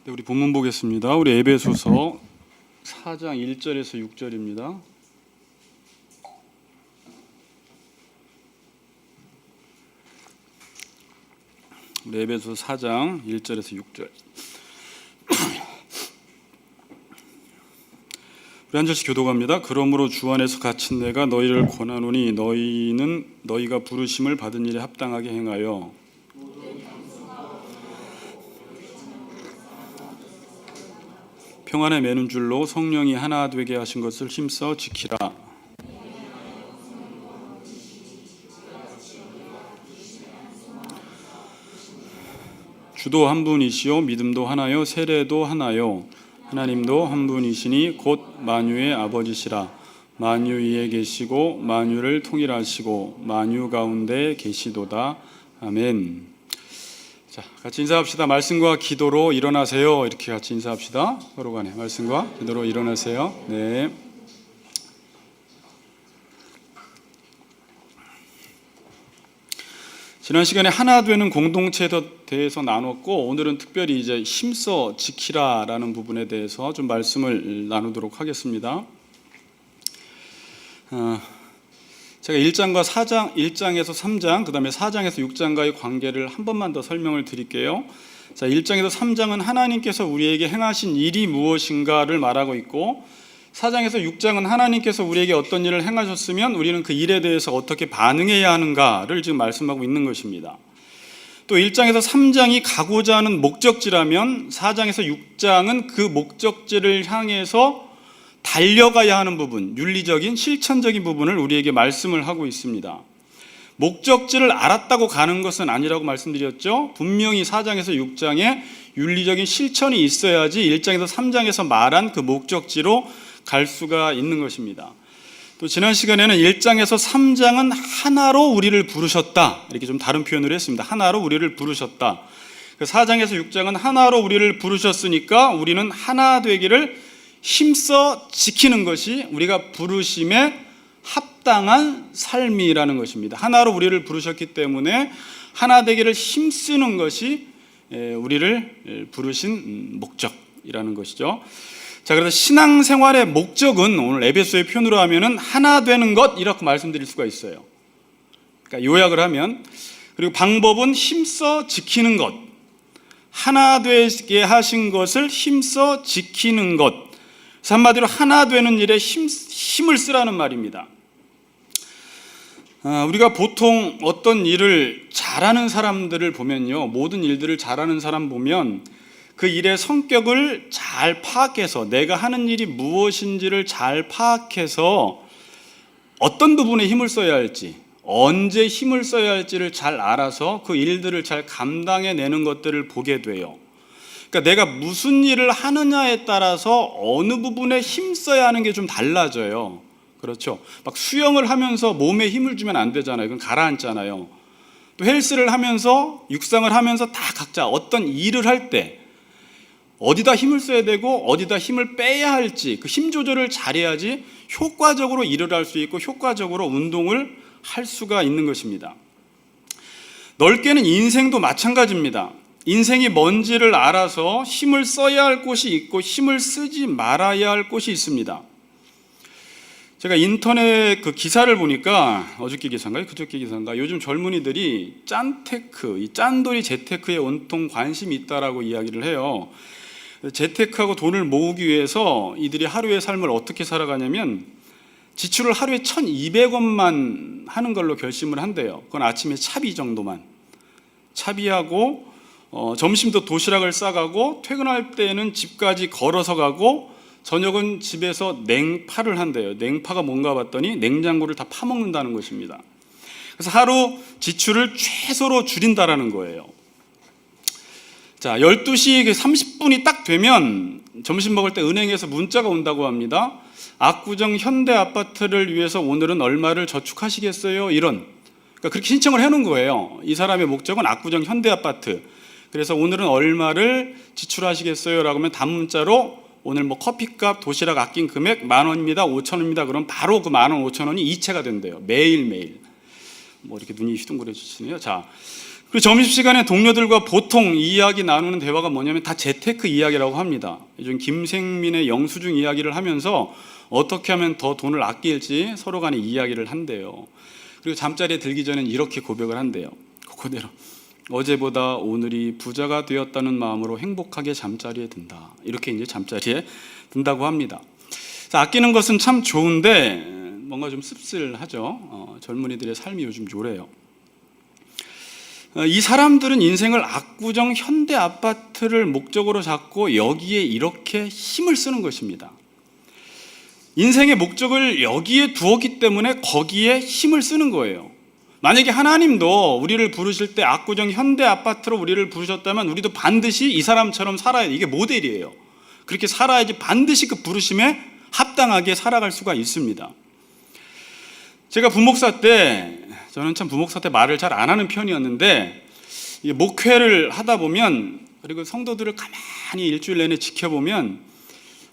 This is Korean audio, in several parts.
네, 우리 본문 보겠습니다. 우리 에베소서 4장 1절에서 6절입니다. 우리 에베소서 4장 1절에서 6절. 우리 한 절씩 교독합니다. 그러므로 주 안에서 갇힌 내가 너희를 권하노니 너희는 너희가 부르심을 받은 일에 합당하게 행하여 평안에 매는 줄로 성령이 하나 되게 하신 것을 힘써 지키라. 주도 한 분이시요 믿음도 하나요 세례도 하나요 하나님도 한 분이시니 곧 만유의 아버지시라. 만유 위에 계시고 만유를 통일하시고 만유 가운데 계시도다. 아멘. 자, 같이 인사합시다. 말씀과 기도로 일어나세요. 이렇게 같이 인사합시다. 서로 간에 말씀과 기도로 일어나세요. 네. 지난 시간에 하나 되는 공동체에 대해서 나눴고, 오늘은 특별히 이제 힘써 지키라라는 부분에 대해서 좀 말씀을 나누도록 하겠습니다. 제가 1장과 4장, 1장에서 3장, 그 다음에 4장에서 6장과의 관계를 한 번만 더 설명을 드릴게요. 자, 1장에서 3장은 하나님께서 우리에게 행하신 일이 무엇인가를 말하고 있고, 4장에서 6장은 하나님께서 우리에게 어떤 일을 행하셨으면 우리는 그 일에 대해서 어떻게 반응해야 하는가를 지금 말씀하고 있는 것입니다. 또 1장에서 3장이 가고자 하는 목적지라면 4장에서 6장은 그 목적지를 향해서 달려가야 하는 부분, 윤리적인 실천적인 부분을 우리에게 말씀을 하고 있습니다. 목적지를 알았다고 가는 것은 아니라고 말씀드렸죠. 분명히 4장에서 6장에 윤리적인 실천이 있어야지 1장에서 3장에서 말한 그 목적지로 갈 수가 있는 것입니다. 또 지난 시간에는 1장에서 3장은 하나로 우리를 부르셨다, 이렇게 좀 다른 표현을 했습니다. 하나로 우리를 부르셨다. 4장에서 6장은 하나로 우리를 부르셨으니까 우리는 하나 되기를 힘써 지키는 것이 우리가 부르심에 합당한 삶이라는 것입니다. 하나로 우리를 부르셨기 때문에 하나 되기를 힘쓰는 것이 우리를 부르신 목적이라는 것이죠. 자, 그래서 신앙생활의 목적은 오늘 에베소의 표현으로 하면은 하나 되는 것, 이렇게 말씀드릴 수가 있어요. 그러니까 요약을 하면, 그리고 방법은 힘써 지키는 것, 하나 되게 하신 것을 힘써 지키는 것. 한마디로 하나 되는 일에 힘을 쓰라는 말입니다. 우리가 보통 어떤 일을 잘하는 사람들을 보면요, 모든 일들을 잘하는 사람 보면 그 일의 성격을 잘 파악해서, 내가 하는 일이 무엇인지를 잘 파악해서 어떤 부분에 힘을 써야 할지, 언제 힘을 써야 할지를 잘 알아서 그 일들을 잘 감당해내는 것들을 보게 돼요. 그러니까 내가 무슨 일을 하느냐에 따라서 어느 부분에 힘 써야 하는 게 좀 달라져요. 그렇죠? 막 수영을 하면서 몸에 힘을 주면 안 되잖아요. 그건 가라앉잖아요. 또 헬스를 하면서, 육상을 하면서 다 각자 어떤 일을 할 때 어디다 힘을 써야 되고 어디다 힘을 빼야 할지 그 힘 조절을 잘해야지 효과적으로 일을 할 수 있고 효과적으로 운동을 할 수가 있는 것입니다. 넓게는 인생도 마찬가지입니다. 인생이 뭔지를 알아서 힘을 써야 할 곳이 있고 힘을 쓰지 말아야 할 곳이 있습니다. 제가 인터넷 그 기사를 보니까, 어저께 기사인가요? 그저께 기사인가? 요즘 젊은이들이 짠테크, 이 짠돌이 재테크에 온통 관심이 있다라고 이야기를 해요. 재테크하고 돈을 모으기 위해서 이들이 하루의 삶을 어떻게 살아가냐면 지출을 하루에 1,200원만 하는 걸로 결심을 한대요. 그건 아침에 차비 정도만. 차비하고 점심도 도시락을 싸가고 퇴근할 때는 집까지 걸어서 가고 저녁은 집에서 냉파를 한대요. 냉파가 뭔가 봤더니 냉장고를 다 파먹는다는 것입니다. 그래서 하루 지출을 최소로 줄인다라는 거예요. 자, 12시 30분이 딱 되면 점심 먹을 때 은행에서 문자가 온다고 합니다. 압구정 현대아파트를 위해서 오늘은 얼마를 저축하시겠어요? 이런. 그러니까 그렇게 신청을 해놓은 거예요. 이 사람의 목적은 압구정 현대아파트. 그래서 오늘은 얼마를 지출하시겠어요? 라고 하면 단문자로 오늘 뭐 커피값, 도시락 아낀 금액 10,000원입니다, 5,000원입니다. 그럼 바로 그 10,000원, 5,000원이 이체가 된대요. 매일매일. 뭐 이렇게 눈이 휘둥그레지시네요. 자, 그리고 점심시간에 동료들과 보통 이야기 나누는 대화가 뭐냐면 다 재테크 이야기라고 합니다. 요즘 김생민의 영수증 이야기를 하면서 어떻게 하면 더 돈을 아낄지 서로 간에 이야기를 한대요. 그리고 잠자리에 들기 전엔 이렇게 고백을 한대요. 그대로 어제보다 오늘이 부자가 되었다는 마음으로 행복하게 잠자리에 든다. 이렇게 이제 잠자리에 든다고 합니다. 아끼는 것은 참 좋은데 뭔가 좀 씁쓸하죠. 젊은이들의 삶이 요즘 요래요. 이 사람들은 인생을 압구정 현대 아파트를 목적으로 잡고 여기에 이렇게 힘을 쓰는 것입니다. 인생의 목적을 여기에 두었기 때문에 거기에 힘을 쓰는 거예요. 만약에 하나님도 우리를 부르실 때 압구정 현대 아파트로 우리를 부르셨다면 우리도 반드시 이 사람처럼 살아야 돼. 이게 모델이에요. 그렇게 살아야지 반드시 그 부르심에 합당하게 살아갈 수가 있습니다. 제가 부목사 때, 저는 참 부목사 때 말을 잘 안 하는 편이었는데 목회를 하다 보면, 그리고 성도들을 가만히 일주일 내내 지켜보면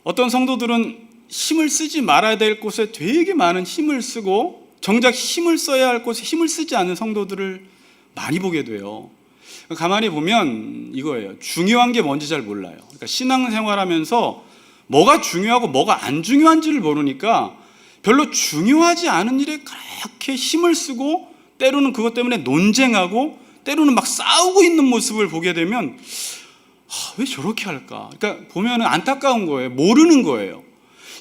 어떤 성도들은 힘을 쓰지 말아야 될 곳에 되게 많은 힘을 쓰고 정작 힘을 써야 할 곳에 힘을 쓰지 않는 성도들을 많이 보게 돼요. 가만히 보면 이거예요. 중요한 게 뭔지 잘 몰라요. 그러니까 신앙생활하면서 뭐가 중요하고 뭐가 안 중요한지를 모르니까 별로 중요하지 않은 일에 그렇게 힘을 쓰고 때로는 그것 때문에 논쟁하고 때로는 막 싸우고 있는 모습을 보게 되면 왜 저렇게 할까? 그러니까 보면 안타까운 거예요. 모르는 거예요.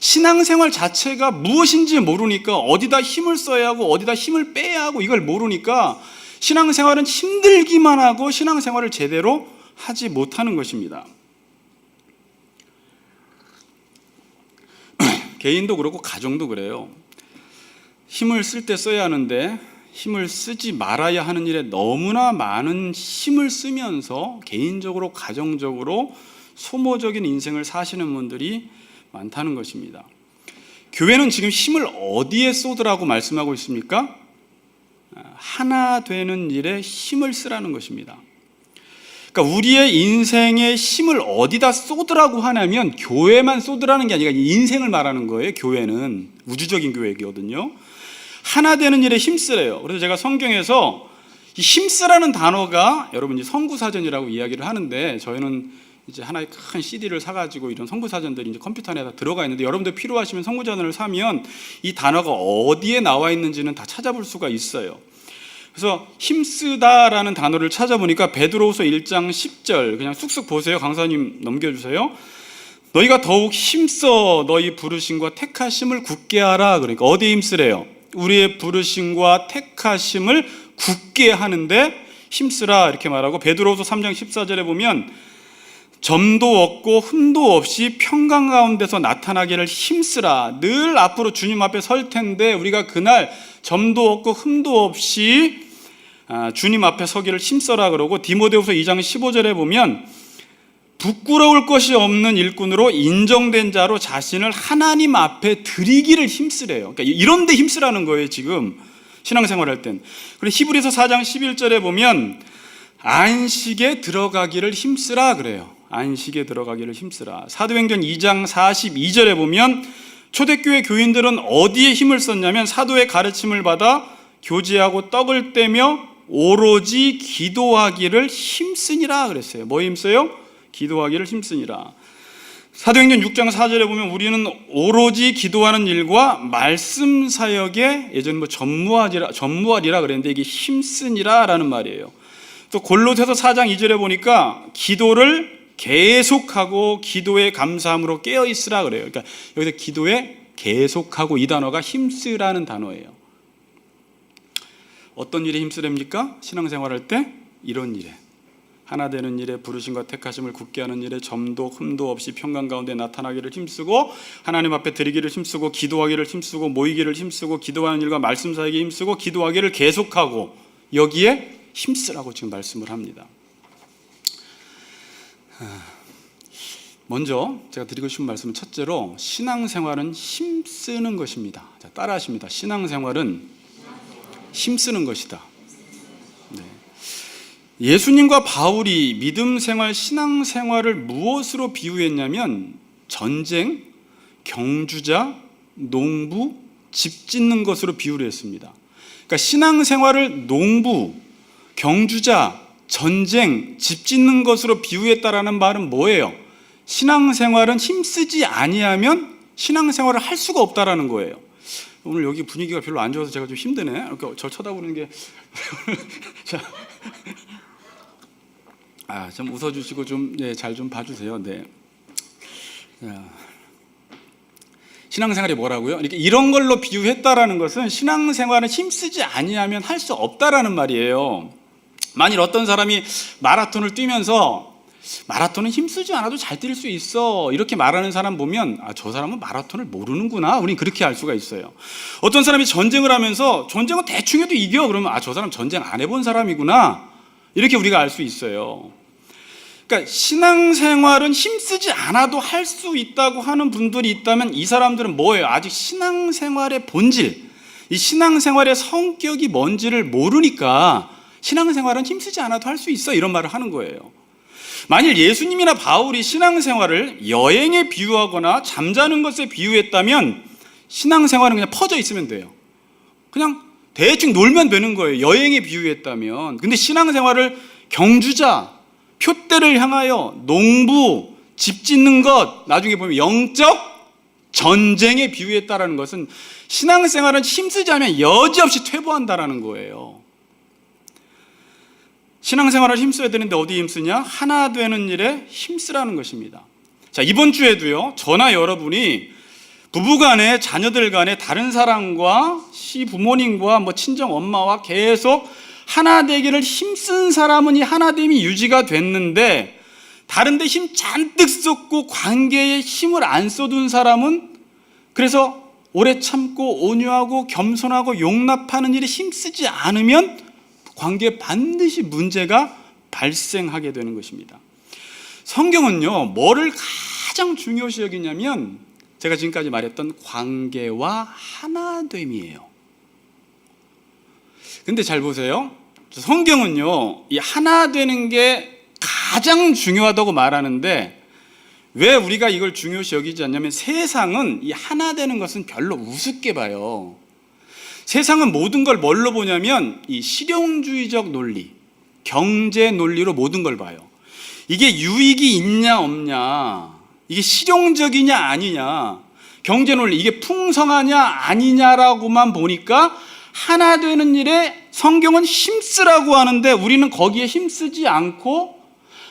신앙생활 자체가 무엇인지 모르니까 어디다 힘을 써야 하고 어디다 힘을 빼야 하고 이걸 모르니까 신앙생활은 힘들기만 하고 신앙생활을 제대로 하지 못하는 것입니다. 개인도 그렇고 가정도 그래요. 힘을 쓸 때 써야 하는데 힘을 쓰지 말아야 하는 일에 너무나 많은 힘을 쓰면서 개인적으로 가정적으로 소모적인 인생을 사시는 분들이 많다는 것입니다. 교회는 지금 힘을 어디에 쏟으라고 말씀하고 있습니까? 하나 되는 일에 힘을 쓰라는 것입니다. 그러니까 우리의 인생의 힘을 어디다 쏟으라고 하냐면 교회만 쏟으라는 게 아니라 인생을 말하는 거예요. 교회는 우주적인 교회거든요. 하나 되는 일에 힘쓰래요. 그래서 제가 성경에서 이 힘쓰라는 단어가, 여러분 이제 선구사전이라고 이야기를 하는데 저희는 이제 하나의 큰 CD를 사가지고 이런 선구사전들이 이제 컴퓨터 안에 다 들어가 있는데 여러분들 필요하시면 선구자전을 사면 이 단어가 어디에 나와 있는지는 다 찾아볼 수가 있어요. 그래서 힘쓰다라는 단어를 찾아보니까 베드로후서 1장 10절, 그냥 쑥쑥 보세요. 강사님 넘겨주세요. 너희가 더욱 힘써 너희 부르심과 택하심을 굳게 하라. 그러니까 어디에 힘쓰래요? 우리의 부르심과 택하심을 굳게 하는데 힘쓰라 이렇게 말하고, 베드로후서 3장 14절에 보면 점도 없고 흠도 없이 평강 가운데서 나타나기를 힘쓰라. 늘 앞으로 주님 앞에 설 텐데 우리가 그날 점도 없고 흠도 없이 주님 앞에 서기를 힘써라 그러고, 디모데후서 2장 15절에 보면 부끄러울 것이 없는 일꾼으로 인정된 자로 자신을 하나님 앞에 드리기를 힘쓰래요. 그러니까 이런 데 힘쓰라는 거예요, 지금 신앙생활할 땐. 그리고 히브리서 4장 11절에 보면 안식에 들어가기를 힘쓰라 그래요. 안식에 들어가기를 힘쓰라. 사도행전 2장 42절에 보면 초대교회 교인들은 어디에 힘을 썼냐면 사도의 가르침을 받아 교제하고 떡을 떼며 오로지 기도하기를 힘쓰니라 그랬어요. 뭐 힘써요? 기도하기를 힘쓰니라. 사도행전 6장 4절에 보면 우리는 오로지 기도하는 일과 말씀 사역에 예전 전무하리라 그랬는데 이게 힘쓰니라 라는 말이에요. 또 골로새서 4장 2절에 보니까 기도를 계속하고 기도에 감사함으로 깨어있으라 그래요. 그러니까 여기서 기도에 계속하고 이 단어가 힘쓰라는 단어예요. 어떤 일에 힘쓰랍니까? 신앙생활할 때 이런 일에, 하나 되는 일에 부르심과 택하심을 굳게 하는 일에 점도 흠도 없이 평강 가운데 나타나기를 힘쓰고 하나님 앞에 드리기를 힘쓰고 기도하기를 힘쓰고 모이기를 힘쓰고 기도하는 일과 말씀 사역에 힘쓰고 기도하기를 계속하고 여기에 힘쓰라고 지금 말씀을 합니다. 먼저 제가 드리고 싶은 말씀은 첫째로 신앙생활은 힘쓰는 것입니다. 자, 따라하십니다. 신앙생활은 힘쓰는 것이다. 네. 예수님과 바울이 믿음생활, 신앙생활을 무엇으로 비유했냐면 전쟁, 경주자, 농부, 집 짓는 것으로 비유를 했습니다. 그러니까 신앙생활을 농부, 경주자, 전쟁, 집 짓는 것으로 비유했다라는 말은 뭐예요? 신앙생활은 힘쓰지 아니하면 신앙생활을 할 수가 없다라는 거예요. 오늘 여기 분위기가 별로 안 좋아서 제가 좀 힘드네. 이렇게 저 쳐다보는 게 자, 좀 웃어주시고 좀 잘 좀 봐주세요. 네. 신앙생활이 뭐라고요? 이렇게 이런 걸로 비유했다라는 것은 신앙생활은 힘쓰지 아니하면 할 수 없다라는 말이에요. 만일 어떤 사람이 마라톤을 뛰면서 마라톤은 힘쓰지 않아도 잘 뛸 수 있어 이렇게 말하는 사람 보면 저 사람은 마라톤을 모르는구나, 우린 그렇게 알 수가 있어요. 어떤 사람이 전쟁을 하면서 전쟁은 대충 해도 이겨, 그러면 저 사람 전쟁 안 해본 사람이구나, 이렇게 우리가 알 수 있어요. 그러니까 신앙생활은 힘쓰지 않아도 할 수 있다고 하는 분들이 있다면 이 사람들은 뭐예요? 아직 신앙생활의 본질, 이 신앙생활의 성격이 뭔지를 모르니까 신앙생활은 힘쓰지 않아도 할 수 있어 이런 말을 하는 거예요. 만일 예수님이나 바울이 신앙생활을 여행에 비유하거나 잠자는 것에 비유했다면 신앙생활은 그냥 퍼져 있으면 돼요. 그냥 대충 놀면 되는 거예요, 여행에 비유했다면. 근데 신앙생활을 경주자, 표대를 향하여 농부, 집 짓는 것, 나중에 보면 영적 전쟁에 비유했다라는 것은 신앙생활은 힘쓰지 않으면 여지없이 퇴보한다라는 거예요. 신앙생활을 힘써야 되는데 어디에 힘쓰냐? 하나 되는 일에 힘쓰라는 것입니다. 자, 이번 주에도요, 저나 여러분이 부부간에, 자녀들 간에 다른 사람과 시부모님과 친정 엄마와 계속 하나 되기를 힘쓴 사람은 이 하나됨이 유지가 됐는데, 다른 데 힘 잔뜩 쏟고 관계에 힘을 안 쏟은 사람은 그래서 오래 참고 온유하고 겸손하고 용납하는 일에 힘쓰지 않으면 관계에 반드시 문제가 발생하게 되는 것입니다. 성경은요, 뭐를 가장 중요시 여기냐면 제가 지금까지 말했던 관계와 하나됨이에요. 근데 잘 보세요. 성경은요, 이 하나 되는 게 가장 중요하다고 말하는데 왜 우리가 이걸 중요시 여기지 않냐면 세상은 이 하나 되는 것은 별로 우습게 봐요. 세상은 모든 걸 뭘로 보냐면 이 실용주의적 논리, 경제 논리로 모든 걸 봐요. 이게 유익이 있냐 없냐, 이게 실용적이냐 아니냐, 경제 논리, 이게 풍성하냐 아니냐라고만 보니까 하나 되는 일에 성경은 힘쓰라고 하는데 우리는 거기에 힘쓰지 않고,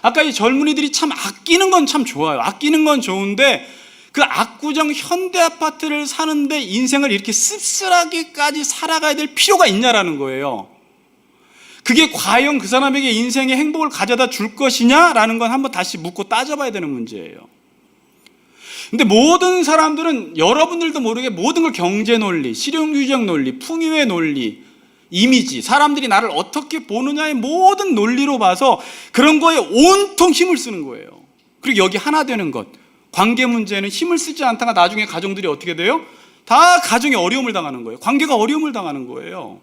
아까 이 젊은이들이 참 아끼는 건 참 좋아요. 아끼는 건 좋은데 그 압구정 현대 아파트를 사는데 인생을 이렇게 씁쓸하게까지 살아가야 될 필요가 있냐라는 거예요. 그게 과연 그 사람에게 인생의 행복을 가져다 줄 것이냐라는 건 한번 다시 묻고 따져봐야 되는 문제예요. 근데 모든 사람들은 여러분들도 모르게 모든 걸 경제 논리, 실용주의적 논리, 풍요의 논리, 이미지, 사람들이 나를 어떻게 보느냐의 모든 논리로 봐서 그런 거에 온통 힘을 쓰는 거예요. 그리고 여기 하나 되는 것, 관계 문제는 힘을 쓰지 않다가 나중에 가정들이 어떻게 돼요? 다 가정에 어려움을 당하는 거예요. 관계가 어려움을 당하는 거예요.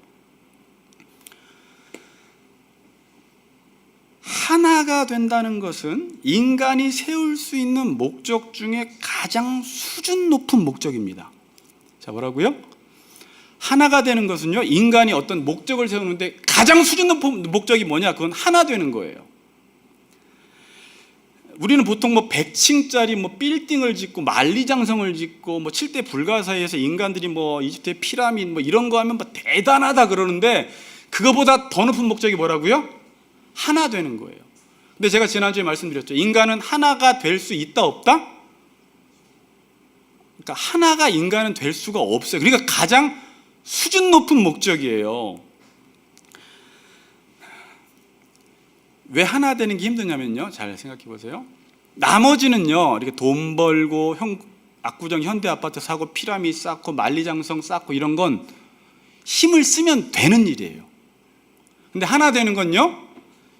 하나가 된다는 것은 인간이 세울 수 있는 목적 중에 가장 수준 높은 목적입니다. 자, 뭐라고요? 하나가 되는 것은요, 인간이 어떤 목적을 세우는데 가장 수준 높은 목적이 뭐냐? 그건 하나 되는 거예요. 우리는 보통 100층짜리 빌딩을 짓고 만리장성을 짓고 7대 불가사의에서 인간들이 이집트의 피라미드 이런 거 하면 대단하다 그러는데 그거보다 더 높은 목적이 뭐라고요? 하나 되는 거예요. 근데 제가 지난주에 말씀드렸죠. 인간은 하나가 될 수 있다 없다? 그러니까 하나가 인간은 될 수가 없어요. 그러니까 가장 수준 높은 목적이에요. 왜 하나 되는 게 힘드냐면요, 잘 생각해 보세요. 나머지는요, 이렇게 돈 벌고 압구정 현대 아파트 사고 피라미드 쌓고 만리장성 쌓고 이런 건 힘을 쓰면 되는 일이에요. 근데 하나 되는 건요,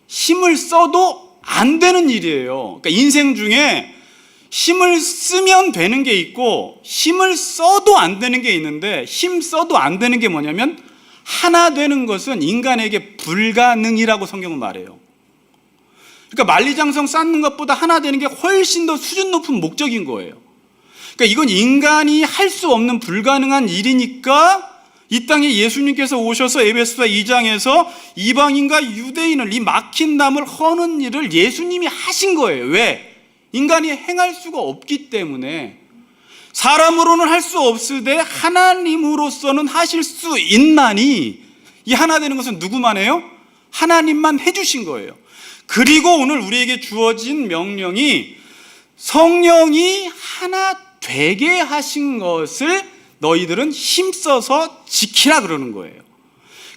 힘을 써도 안 되는 일이에요. 그러니까 인생 중에 힘을 쓰면 되는 게 있고 힘을 써도 안 되는 게 있는데, 힘 써도 안 되는 게 뭐냐면 하나 되는 것은 인간에게 불가능이라고 성경은 말해요. 그러니까 만리장성 쌓는 것보다 하나 되는 게 훨씬 더 수준 높은 목적인 거예요. 그러니까 이건 인간이 할 수 없는 불가능한 일이니까 이 땅에 예수님께서 오셔서 에베소서 2장에서 이방인과 유대인을 이 막힌 담을 허는 일을 예수님이 하신 거예요. 왜? 인간이 행할 수가 없기 때문에. 사람으로는 할 수 없으되 하나님으로서는 하실 수 있나니, 이 하나 되는 것은 누구만 해요? 하나님만 해주신 거예요. 그리고 오늘 우리에게 주어진 명령이 성령이 하나 되게 하신 것을 너희들은 힘써서 지키라 그러는 거예요.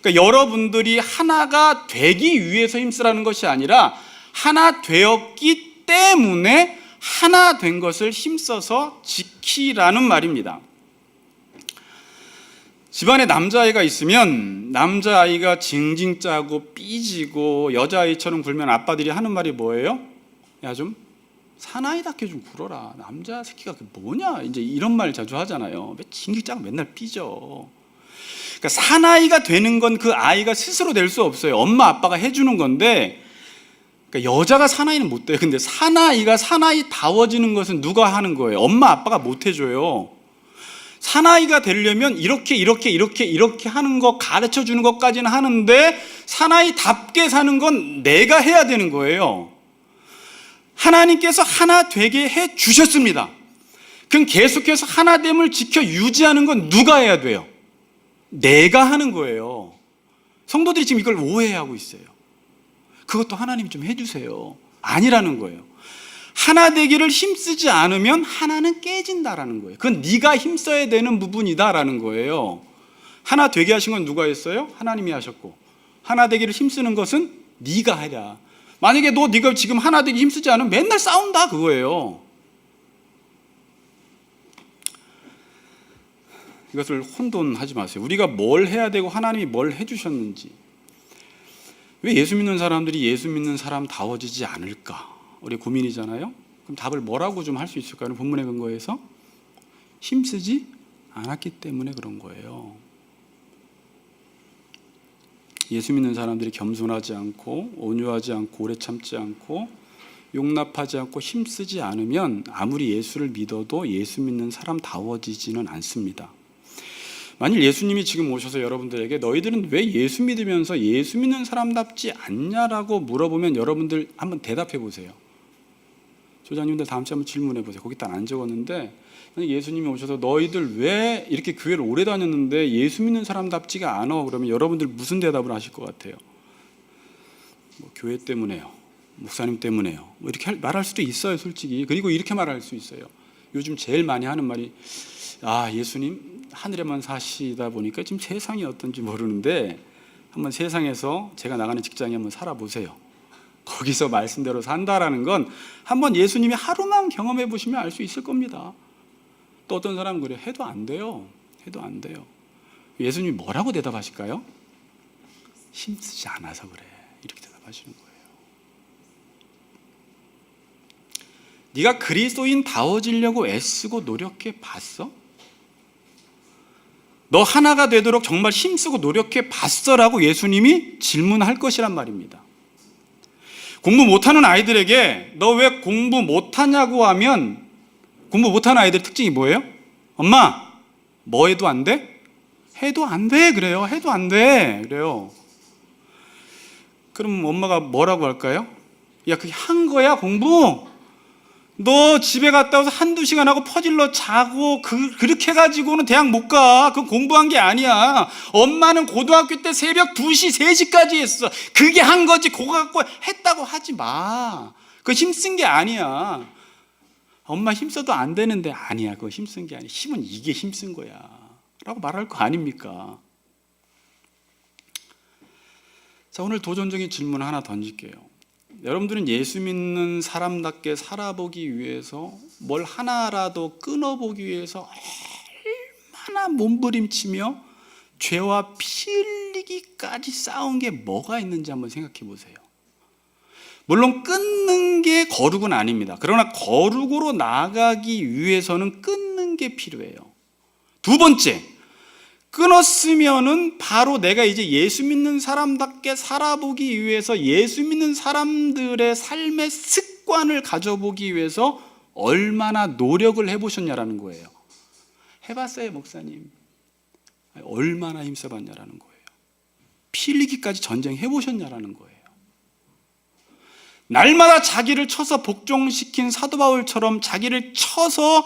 그러니까 여러분들이 하나가 되기 위해서 힘쓰라는 것이 아니라 하나 되었기 때문에 하나 된 것을 힘써서 지키라는 말입니다. 집안에 남자아이가 있으면 남자아이가 징징 짜고 삐지고 여자아이처럼 굴면 아빠들이 하는 말이 뭐예요? 야, 좀 사나이답게 좀 굴어라. 남자 새끼가 그게 뭐냐? 이제 이런 말 자주 하잖아요. 왜 징징 짜고 맨날 삐져. 그러니까 사나이가 되는 건 그 아이가 스스로 될 수 없어요. 엄마 아빠가 해주는 건데, 그러니까 여자가 사나이는 못 돼요. 근데 사나이가 사나이다워지는 것은 누가 하는 거예요? 엄마 아빠가 못 해줘요. 사나이가 되려면 이렇게 하는 거 가르쳐 주는 것까지는 하는데 사나이답게 사는 건 내가 해야 되는 거예요. 하나님께서 하나 되게 해 주셨습니다. 그럼 계속해서 하나됨을 지켜 유지하는 건 누가 해야 돼요? 내가 하는 거예요. 성도들이 지금 이걸 오해하고 있어요. 그것도 하나님이 좀 해주세요. 아니라는 거예요. 하나 되기를 힘쓰지 않으면 하나는 깨진다라는 거예요. 그건 네가 힘써야 되는 부분이다라는 거예요. 하나 되게 하신 건 누가 했어요? 하나님이 하셨고, 하나 되기를 힘쓰는 것은 네가 하랴. 만약에 네가 지금 하나 되기 힘쓰지 않으면 맨날 싸운다 그거예요. 이것을 혼돈하지 마세요. 우리가 뭘 해야 되고 하나님이 뭘 해주셨는지. 왜 예수 믿는 사람들이 예수 믿는 사람다워지지 않을까? 우리 고민이잖아요. 그럼 답을 뭐라고 좀 할 수 있을까요? 본문의 근거에서 힘쓰지 않았기 때문에 그런 거예요. 예수 믿는 사람들이 겸손하지 않고 온유하지 않고 오래 참지 않고 용납하지 않고 힘쓰지 않으면 아무리 예수를 믿어도 예수 믿는 사람다워지지는 않습니다. 만일 예수님이 지금 오셔서 여러분들에게 너희들은 왜 예수 믿으면서 예수 믿는 사람답지 않냐라고 물어보면 여러분들 한번 대답해 보세요. 조장님들 다음 주에 한번 질문해 보세요. 거기 딱 안 적었는데, 만약 예수님이 오셔서 너희들 왜 이렇게 교회를 오래 다녔는데 예수 믿는 사람답지가 않아? 그러면 여러분들 무슨 대답을 하실 것 같아요? 교회 때문에요. 목사님 때문에요. 이렇게 말할 수도 있어요, 솔직히. 그리고 이렇게 말할 수 있어요. 요즘 제일 많이 하는 말이, 예수님 하늘에만 사시다 보니까 지금 세상이 어떤지 모르는데 한번 세상에서 제가 나가는 직장에 한번 살아보세요. 거기서 말씀대로 산다라는 건 한번 예수님이 하루만 경험해 보시면 알 수 있을 겁니다. 또 어떤 사람은 그래요. 해도 안 돼요. 예수님이 뭐라고 대답하실까요? 힘쓰지 않아서 그래. 이렇게 대답하시는 거예요. 네가 그리스도인다워지려고 애쓰고 노력해 봤어? 너 하나가 되도록 정말 힘쓰고 노력해 봤어라고 예수님이 질문할 것이란 말입니다. 공부 못하는 아이들에게 너 왜 공부 못하냐고 하면, 공부 못하는 아이들의 특징이 뭐예요? 엄마, 뭐 해도 안 돼? 해도 안 돼 그래요. 해도 안 돼 그래요. 그럼 엄마가 뭐라고 할까요? 야, 그게 한 거야 공부? 너 집에 갔다 와서 한두 시간 하고 퍼질러 자고 그렇게 해가지고는 대학 못 가. 그건 공부한 게 아니야. 엄마는 고등학교 때 새벽 2시, 3시까지 했어. 그게 한 거지. 그거 갖고 했다고 하지 마. 그거 힘쓴 게 아니야. 엄마 힘써도 안 되는데, 아니야, 그거 힘쓴 게 아니야. 힘은 이게 힘쓴 거야 라고 말할 거 아닙니까? 자, 오늘 도전적인 질문 하나 던질게요. 여러분들은 예수 믿는 사람답게 살아보기 위해서, 뭘 하나라도 끊어보기 위해서 얼마나 몸부림치며 죄와 피 흘리기까지 싸운 게 뭐가 있는지 한번 생각해 보세요. 물론 끊는 게 거룩은 아닙니다. 그러나 거룩으로 나아가기 위해서는 끊는 게 필요해요. 두 번째, 끊었으면은 바로 내가 이제 예수 믿는 사람답게 살아보기 위해서 예수 믿는 사람들의 삶의 습관을 가져보기 위해서 얼마나 노력을 해보셨냐라는 거예요. 해봤어요, 목사님. 얼마나 힘써봤냐라는 거예요. 피 흘리기까지 전쟁해보셨냐라는 거예요. 날마다 자기를 쳐서 복종시킨 사도 바울처럼 자기를 쳐서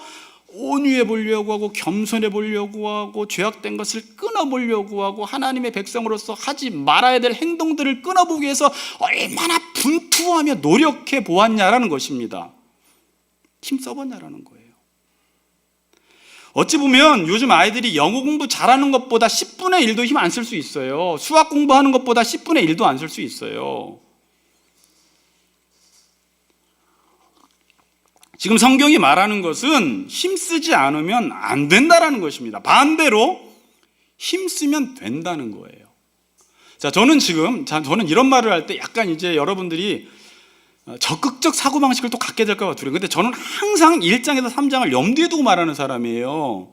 온유해 보려고 하고 겸손해 보려고 하고 죄악된 것을 끊어보려고 하고 하나님의 백성으로서 하지 말아야 될 행동들을 끊어보기 위해서 얼마나 분투하며 노력해 보았냐라는 것입니다. 힘써봤냐라는 거예요. 어찌 보면 요즘 아이들이 영어 공부 잘하는 것보다 10분의 1도 힘 안 쓸 수 있어요. 수학 공부하는 것보다 10분의 1도 안 쓸 수 있어요. 지금 성경이 말하는 것은 힘쓰지 않으면 안 된다라는 것입니다. 반대로 힘쓰면 된다는 거예요. 자, 저는 이런 말을 할 때 약간 이제 여러분들이 적극적 사고방식을 또 갖게 될까 봐 두려워요. 근데 저는 항상 1장에서 3장을 염두에 두고 말하는 사람이에요.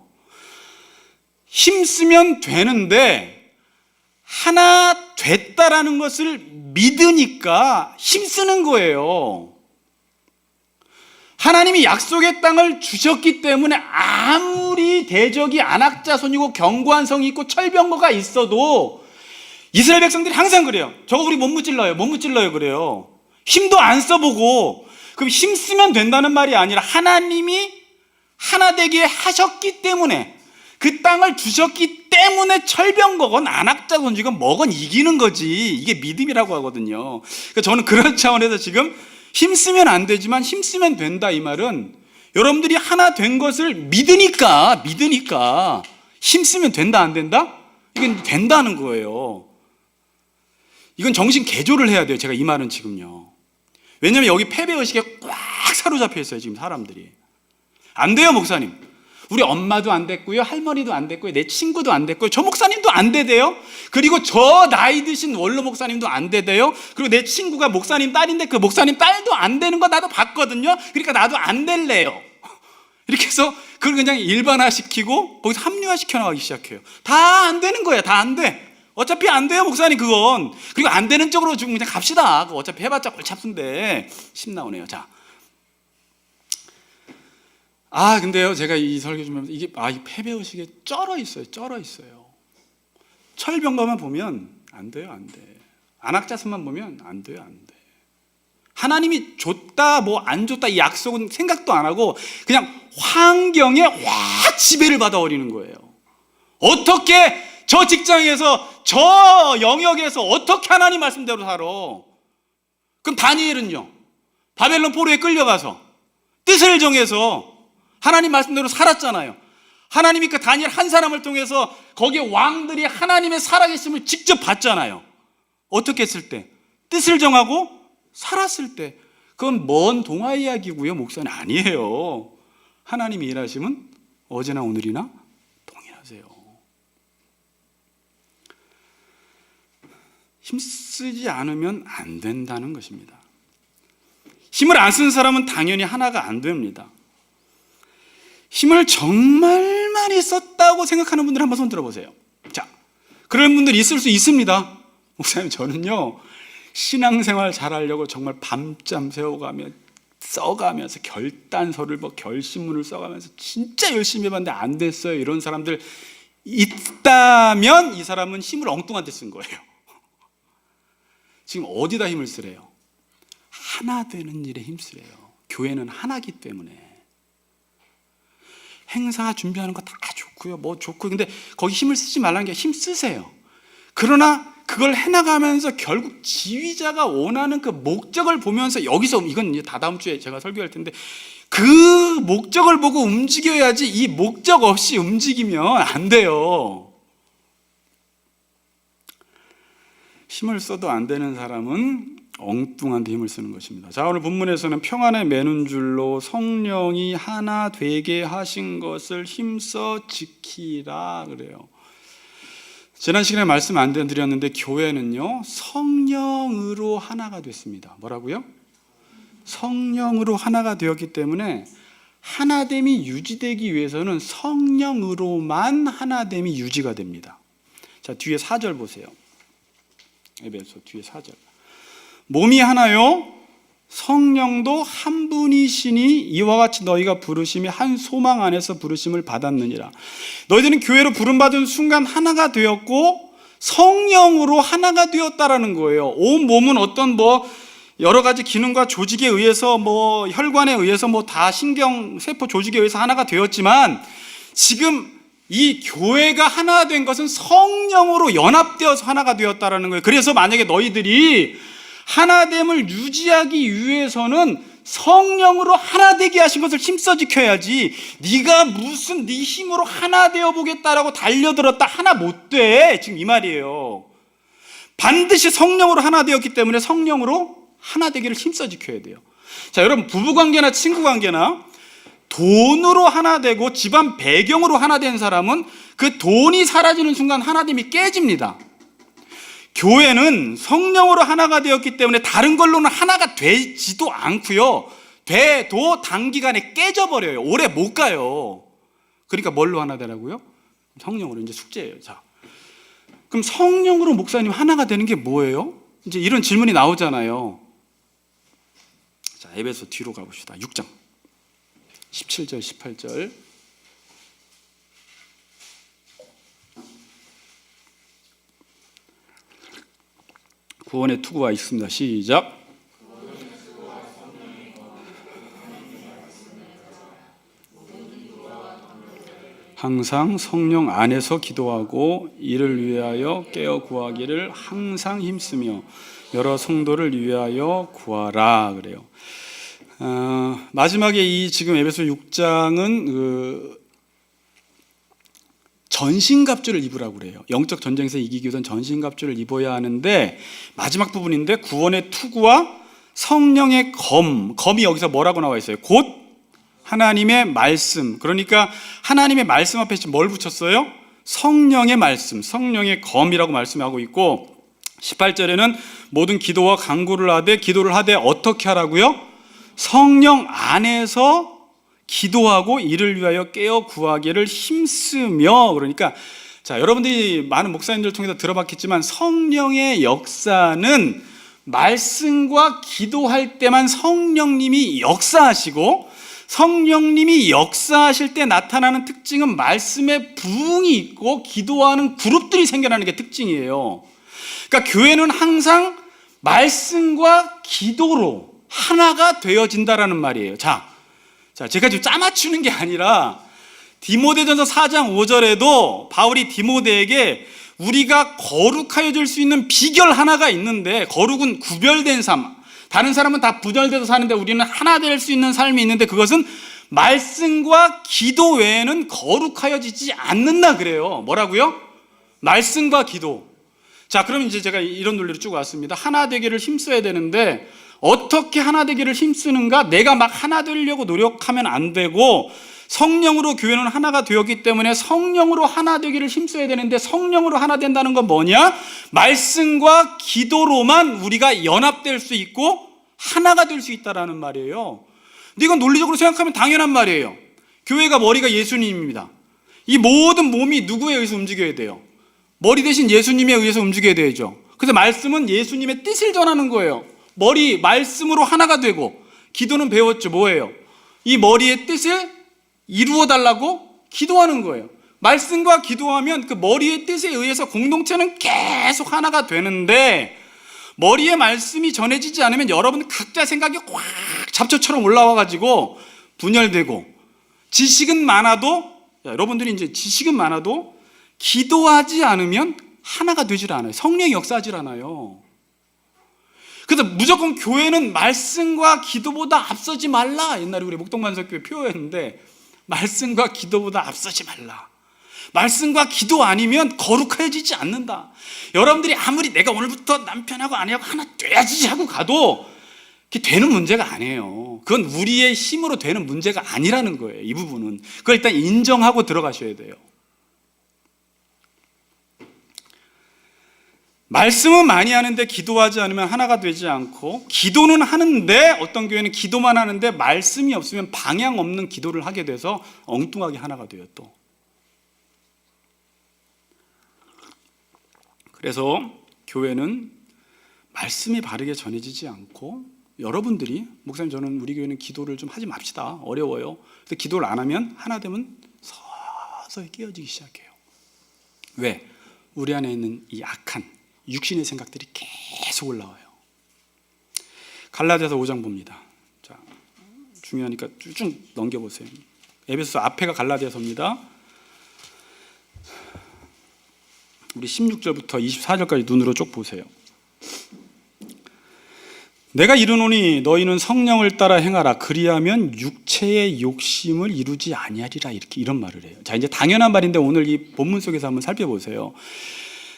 힘쓰면 되는데 하나 됐다라는 것을 믿으니까 힘쓰는 거예요. 하나님이 약속의 땅을 주셨기 때문에 아무리 대적이 안악자손이고 견고한 성이 있고 철병거가 있어도 이스라엘 백성들이 항상 그래요. 저거 우리 못 무찔러요 그래요. 힘도 안 써보고. 그럼 힘쓰면 된다는 말이 아니라 하나님이 하나 되게 하셨기 때문에, 그 땅을 주셨기 때문에 철병거건 안악자손이건 뭐건 이기는 거지. 이게 믿음이라고 하거든요. 그러니까 저는 그런 차원에서 지금 힘쓰면 안 되지만 힘쓰면 된다, 이 말은 여러분들이 하나 된 것을 믿으니까 힘쓰면 된다 안 된다? 이건 된다는 거예요. 이건 정신 개조를 해야 돼요. 제가 이 말은 지금요. 왜냐하면 여기 패배의식에 꽉 사로잡혀 있어요. 지금 사람들이. 안 돼요, 목사님. 우리 엄마도 안 됐고요, 할머니도 안 됐고요, 내 친구도 안 됐고요, 저 목사님도 안 되대요. 그리고 저 나이 드신 원로 목사님도 안 되대요. 그리고 내 친구가 목사님 딸인데 그 목사님 딸도 안 되는 거 나도 봤거든요. 그러니까 나도 안 될래요. 이렇게 해서 그걸 그냥 일반화시키고 거기서 합리화시켜 나가기 시작해요. 다 안 되는 거야. 다 안 돼. 어차피 안 돼요, 목사님, 그건. 그리고 안 되는 쪽으로 좀 그냥 갑시다. 어차피 해봤자 골치 아픈데. 심 나오네요. 자. 근데요, 제가 이 설교 좀 하면서 이 패배의식에 쩔어 있어요. 철병거만 보면 안 돼요, 안 돼. 안악자손만 보면 안 돼요, 안 돼. 하나님이 줬다, 뭐 안 줬다, 이 약속은 생각도 안 하고 그냥 환경에 확 지배를 받아버리는 거예요. 어떻게 저 직장에서, 저 영역에서 어떻게 하나님 말씀대로 살아? 그럼 다니엘은요, 바벨론 포로에 끌려가서 뜻을 정해서 하나님 말씀대로 살았잖아요. 하나님이 그 다니엘 한 사람을 통해서 거기에 왕들이 하나님의 살아계심을 직접 봤잖아요. 어떻게 했을 때? 뜻을 정하고 살았을 때. 그건 먼 동화 이야기고요, 목사는 아니에요. 하나님이 일하시면 어제나 오늘이나 동일하세요. 힘쓰지 않으면 안 된다는 것입니다. 힘을 안 쓴 사람은 당연히 하나가 안 됩니다. 힘을 정말 많이 썼다고 생각하는 분들 한번 손 들어보세요. 자, 그런 분들 있을 수 있습니다. 목사님, 저는요, 신앙생활 잘하려고 정말 밤잠 새워가며 써가면서 결단서를 결심문을 써가면서 진짜 열심히 해봤는데 안 됐어요. 이런 사람들 있다면 이 사람은 힘을 엉뚱한 데 쓴 거예요. 지금 어디다 힘을 쓰래요? 하나 되는 일에 힘쓰래요. 교회는 하나기 때문에. 행사 준비하는 거 다 좋고요, 뭐 좋고, 근데 거기 힘을 쓰지 말라는 게 힘 쓰세요. 그러나 그걸 해나가면서 결국 지휘자가 원하는 그 목적을 보면서, 여기서 이건 이제 다 다음 주에 제가 설교할 텐데, 그 목적을 보고 움직여야지 이 목적 없이 움직이면 안 돼요. 힘을 써도 안 되는 사람은 엉뚱한 데 힘을 쓰는 것입니다. 자, 오늘 본문에서는 평안에 매는 줄로 성령이 하나 되게 하신 것을 힘써 지키라 그래요. 지난 시간에 말씀 안 드렸는데 교회는요, 성령으로 하나가 됐습니다. 뭐라고요? 성령으로 하나가 되었기 때문에 하나됨이 유지되기 위해서는 성령으로만 하나됨이 유지가 됩니다. 자, 뒤에 4절 보세요. 에베소 뒤에 4절. 몸이 하나요, 성령도 한 분이시니 이와 같이 너희가 부르심이 한 소망 안에서 부르심을 받았느니라. 너희들은 교회로 부름받은 순간 하나가 되었고 성령으로 하나가 되었다라는 거예요. 온 몸은 어떤 여러 가지 기능과 조직에 의해서 혈관에 의해서 다 신경 세포 조직에 의해서 하나가 되었지만 지금 이 교회가 하나 된 것은 성령으로 연합되어서 하나가 되었다라는 거예요. 그래서 만약에 너희들이 하나됨을 유지하기 위해서는 성령으로 하나 되게 하신 것을 힘써 지켜야지, 네가 무슨 네 힘으로 하나 되어 보겠다라고 달려들었다 하나 못 돼. 지금 이 말이에요. 반드시 성령으로 하나 되었기 때문에 성령으로 하나 되기를 힘써 지켜야 돼요. 자, 여러분, 부부관계나 친구관계나 돈으로 하나 되고 집안 배경으로 하나 된 사람은 그 돈이 사라지는 순간 하나됨이 깨집니다. 교회는 성령으로 하나가 되었기 때문에 다른 걸로는 하나가 되지도 않고요, 돼도 단기간에 깨져버려요. 오래 못 가요. 그러니까 뭘로 하나 되라고요? 성령으로. 이제 숙제예요. 자, 그럼 성령으로 목사님 하나가 되는 게 뭐예요? 이제 이런 질문이 나오잖아요. 자, 에베소 뒤로 가봅시다. 6장 17절 18절. 구원의 투구가 있습니다. 시작. 항상 성령 안에서 기도하고 이를 위하여 깨어 구하기를 항상 힘쓰며 여러 성도를 위하여 구하라 그래요. 마지막에 이 지금 에베소 6장은 전신갑주를 입으라고 그래요. 영적 전쟁에서 이기기 위해서는 전신갑주를 입어야 하는데, 마지막 부분인데 구원의 투구와 성령의 검이 여기서 뭐라고 나와 있어요? 곧 하나님의 말씀. 그러니까 하나님의 말씀 앞에 지금 뭘 붙였어요? 성령의 말씀, 성령의 검이라고 말씀하고 있고, 18절에는 모든 기도와 간구를 하되, 기도를 하되 어떻게 하라고요? 성령 안에서 기도하고 이를 위하여 깨어 구하기를 힘쓰며. 그러니까 자, 여러분들이 많은 목사님들을 통해서 들어봤겠지만 성령의 역사는 말씀과 기도할 때만 성령님이 역사하시고, 성령님이 역사하실 때 나타나는 특징은 말씀에 부흥이 있고 기도하는 그룹들이 생겨나는 게 특징이에요. 그러니까 교회는 항상 말씀과 기도로 하나가 되어진다라는 말이에요. 자, 제가 지금 짜맞추는 게 아니라 디모데전서 4장 5절에도 바울이 디모데에게 우리가 거룩하여질 수 있는 비결 하나가 있는데, 거룩은 구별된 삶, 다른 사람은 다 분열돼서 사는데 우리는 하나 될 수 있는 삶이 있는데, 그것은 말씀과 기도 외에는 거룩하여지지 않는다 그래요. 뭐라고요? 말씀과 기도. 자, 그럼 이제 제가 이런 논리로 쭉 왔습니다. 하나 되기를 힘써야 되는데 어떻게 하나 되기를 힘쓰는가? 내가 막 하나 되려고 노력하면 안 되고, 성령으로 교회는 하나가 되었기 때문에 성령으로 하나 되기를 힘써야 되는데, 성령으로 하나 된다는 건 뭐냐? 말씀과 기도로만 우리가 연합될 수 있고 하나가 될 수 있다라는 말이에요. 근데 이건 논리적으로 생각하면 당연한 말이에요. 교회가 머리가 예수님입니다. 이 모든 몸이 누구에 의해서 움직여야 돼요? 머리 대신 예수님에 의해서 움직여야 되죠. 그래서 말씀은 예수님의 뜻을 전하는 거예요. 머리, 말씀으로 하나가 되고, 기도는 배웠죠. 뭐예요? 이 머리의 뜻을 이루어 달라고 기도하는 거예요. 말씀과 기도하면 그 머리의 뜻에 의해서 공동체는 계속 하나가 되는데, 머리의 말씀이 전해지지 않으면 여러분 각자 생각이 꽉 잡초처럼 올라와가지고 분열되고, 지식은 많아도, 여러분들이 이제 지식은 많아도 기도하지 않으면 하나가 되질 않아요. 성령이 역사하질 않아요. 그래서 무조건 교회는 말씀과 기도보다 앞서지 말라. 옛날에 우리 목동만석교회 표현했는데, 말씀과 기도보다 앞서지 말라. 말씀과 기도 아니면 거룩해지지 않는다. 여러분들이 아무리 내가 오늘부터 남편하고 아내하고 하나 돼야지 하고 가도 그게 되는 문제가 아니에요. 그건 우리의 힘으로 되는 문제가 아니라는 거예요. 이 부분은 그걸 일단 인정하고 들어가셔야 돼요. 말씀은 많이 하는데 기도하지 않으면 하나가 되지 않고, 기도는 하는데 어떤 교회는 기도만 하는데 말씀이 없으면 방향 없는 기도를 하게 돼서 엉뚱하게 하나가 돼요. 또 그래서 교회는 말씀이 바르게 전해지지 않고 여러분들이 목사님 저는 우리 교회는 기도를 좀 하지 맙시다. 어려워요. 그래서 기도를 안 하면 하나 되면 서서히 깨어지기 시작해요. 왜? 우리 안에 있는 이 악한 육신의 생각들이 계속 올라와요. 갈라디아서 5장 봅니다. 자, 중요하니까 쭉 넘겨보세요. 에베소 앞에가 갈라디아서입니다. 우리 16절부터 24절까지 눈으로 쭉 보세요. 내가 이르노니 너희는 성령을 따라 행하라. 그리하면 육체의 욕심을 이루지 아니하리라. 이런 말을 해요. 자, 이제 당연한 말인데 오늘 이 본문 속에서 한번 살펴보세요.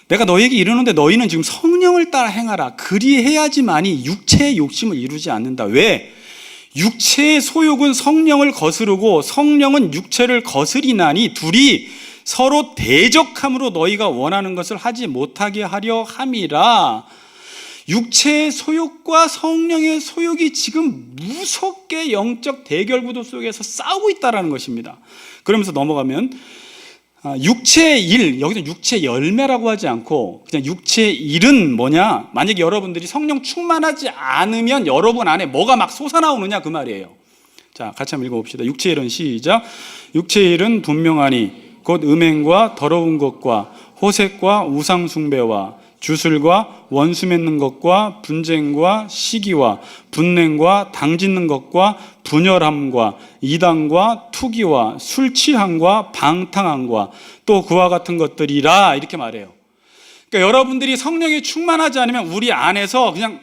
내가 너희에게 이르는데 너희는 지금 성령을 따라 행하라. 그리해야지만이 육체의 욕심을 이루지 않는다. 왜? 육체의 소욕은 성령을 거스르고 성령은 육체를 거스리나니 둘이 서로 대적함으로 너희가 원하는 것을 하지 못하게 하려 함이라. 육체의 소욕과 성령의 소욕이 지금 무섭게 영적 대결구도 속에서 싸우고 있다는 것입니다. 그러면서 넘어가면 육체의 일, 여기서 육체의 열매라고 하지 않고 그냥 육체의 일은 뭐냐? 만약에 여러분들이 성령 충만하지 않으면 여러분 안에 뭐가 막 솟아나오느냐 그 말이에요. 자, 같이 한번 읽어봅시다. 육체의 일은 시작. 육체의 일은 분명하니 곧 음행과 더러운 것과 호색과 우상 숭배와 주술과 원수 맺는 것과 분쟁과 시기와 분냉과 당짓는 것과 분열함과 이단과 투기와 술 취함과 방탕함과 또 그와 같은 것들이라 이렇게 말해요. 그러니까 여러분들이 성령에 충만하지 않으면 우리 안에서 그냥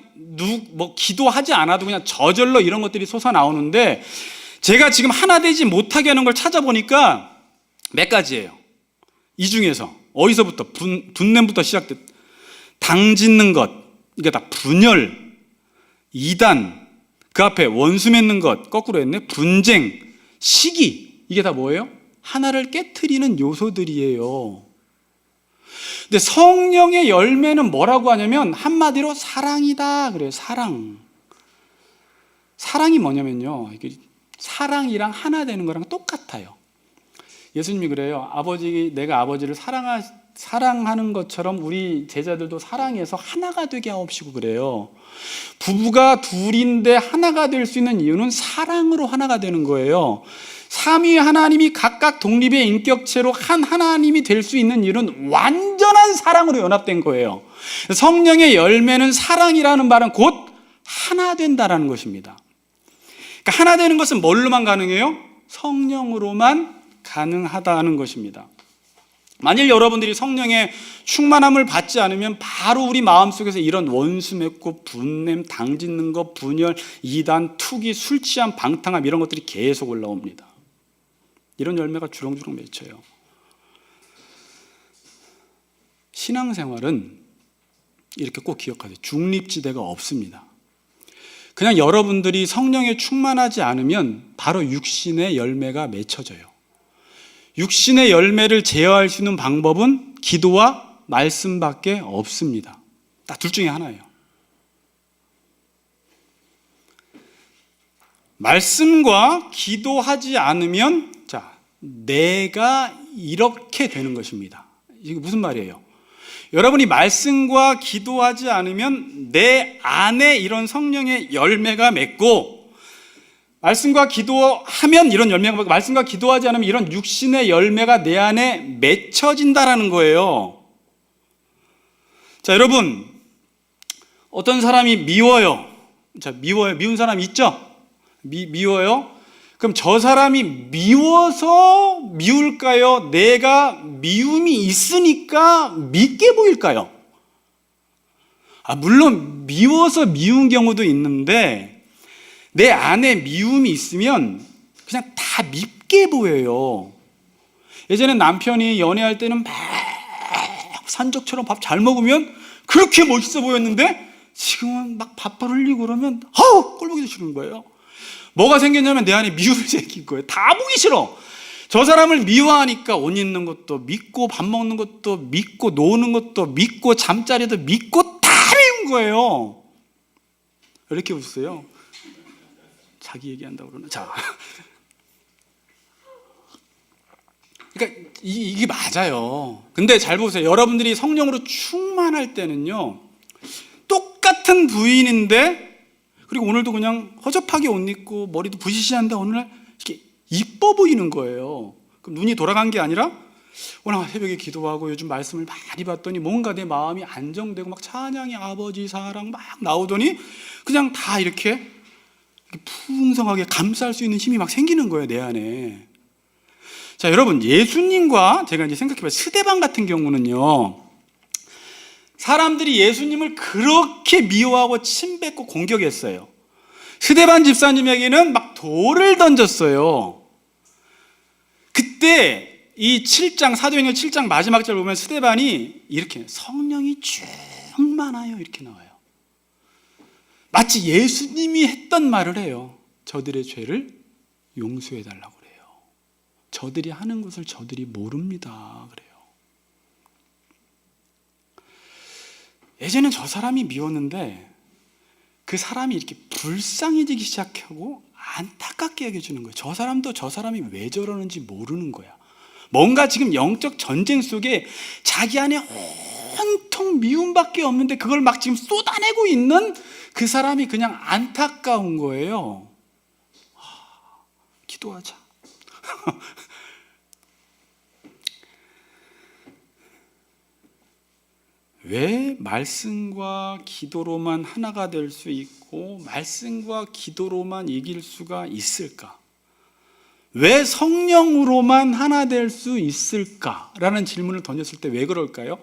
기도하지 않아도 그냥 저절로 이런 것들이 솟아나오는데 제가 지금 하나 되지 못하게 하는 걸 찾아보니까 몇 가지예요. 이 중에서 어디서부터 분냄부터 시작됐 당짓는 것, 이게 다 분열, 이단, 그 앞에 원수 맺는 것, 거꾸로 했네. 분쟁, 시기, 이게 다 뭐예요? 하나를 깨트리는 요소들이에요. 근데 성령의 열매는 뭐라고 하냐면 한마디로 사랑이다 그래요. 사랑. 사랑이 뭐냐면요, 이게 사랑이랑 하나 되는 거랑 똑같아요. 예수님이 그래요. 내가 아버지를 사랑하는 것처럼 우리 제자들도 사랑해서 하나가 되게 하옵시고 그래요. 부부가 둘인데 하나가 될 수 있는 이유는 사랑으로 하나가 되는 거예요. 삼위 하나님이 각각 독립의 인격체로 한 하나님이 될 수 있는 이유는 완전한 사랑으로 연합된 거예요. 성령의 열매는 사랑이라는 말은 곧 하나 된다라는 것입니다. 그러니까 하나 되는 것은 뭘로만 가능해요? 성령으로만 가능하다는 것입니다. 만일 여러분들이 성령의 충만함을 받지 않으면 바로 우리 마음속에서 이런 원수 맺고 분냄, 당짓는 것, 분열, 이단, 투기, 술 취함, 방탕함 이런 것들이 계속 올라옵니다. 이런 열매가 주렁주렁 맺혀요. 신앙생활은 이렇게 꼭 기억하세요. 중립지대가 없습니다. 그냥 여러분들이 성령에 충만하지 않으면 바로 육신의 열매가 맺혀져요. 육신의 열매를 제어할 수 있는 방법은 기도와 말씀밖에 없습니다. 딱 둘 중에 하나예요. 말씀과 기도하지 않으면 내가 이렇게 되는 것입니다. 이게 무슨 말이에요? 여러분이 말씀과 기도하지 않으면 내 안에 이런 성령의 열매가 맺고 말씀과 기도하면 이런 열매가, 말씀과 기도하지 않으면 이런 육신의 열매가 내 안에 맺혀진다라는 거예요. 자, 여러분, 어떤 사람이 미워요. 자, 미운 사람 있죠? 미워요? 그럼 저 사람이 미워서 미울까요? 내가 미움이 있으니까 밉게 보일까요? 물론 미워서 미운 경우도 있는데 내 안에 미움이 있으면 그냥 다 밉게 보여요. 예전에 남편이 연애할 때는 막 산적처럼 밥 잘 먹으면 그렇게 멋있어 보였는데 지금은 막 밥벌 흘리고 그러면 꼴보기도 싫은 거예요. 뭐가 생겼냐면 내 안에 미움이 생긴 거예요. 다 보기 싫어. 저 사람을 미워하니까 옷 입는 것도 믿고 밥 먹는 것도 믿고 노는 것도 믿고 잠자리도 믿고 다 미운 거예요. 이렇게 보세요. 자기 얘기한다고 그러나. 자, 그러니까 이게 맞아요. 근데 잘 보세요. 여러분들이 성령으로 충만할 때는요, 똑같은 부인인데 그리고 오늘도 그냥 허접하게 옷 입고 머리도 부시시한데 어느 날 이렇게 이뻐 보이는 거예요. 그럼 눈이 돌아간 게 아니라 오늘 새벽에 기도하고 요즘 말씀을 많이 봤더니 뭔가 내 마음이 안정되고 막 찬양이 아버지 사랑 막 나오더니 그냥 다 이렇게 풍성하게 감쌀 수 있는 힘이 막 생기는 거예요, 내 안에. 자, 여러분, 예수님과 제가 이제 생각해봐요. 스데반 같은 경우는요, 사람들이 예수님을 그렇게 미워하고 침뱉고 공격했어요. 스데반 집사님에게는 막 돌을 던졌어요. 그때 이 7장, 사도행전 7장 마지막 절 보면 스데반이 이렇게 성령이 충만하여 이렇게 나와요. 마치 예수님이 했던 말을 해요. 저들의 죄를 용서해 달라고 그래요. 저들이 하는 것을 저들이 모릅니다 그래요. 예전엔 저 사람이 미웠는데 그 사람이 이렇게 불쌍해지기 시작하고 안타깝게 여겨주는 거예요. 저 사람도 저 사람이 왜 저러는지 모르는 거야. 뭔가 지금 영적 전쟁 속에 자기 안에 온통 미움밖에 없는데 그걸 막 지금 쏟아내고 있는 그 사람이 그냥 안타까운 거예요. 기도하자. 왜 말씀과 기도로만 하나가 될 수 있고 말씀과 기도로만 이길 수가 있을까? 왜 성령으로만 하나 될 수 있을까라는 질문을 던졌을 때 왜 그럴까요?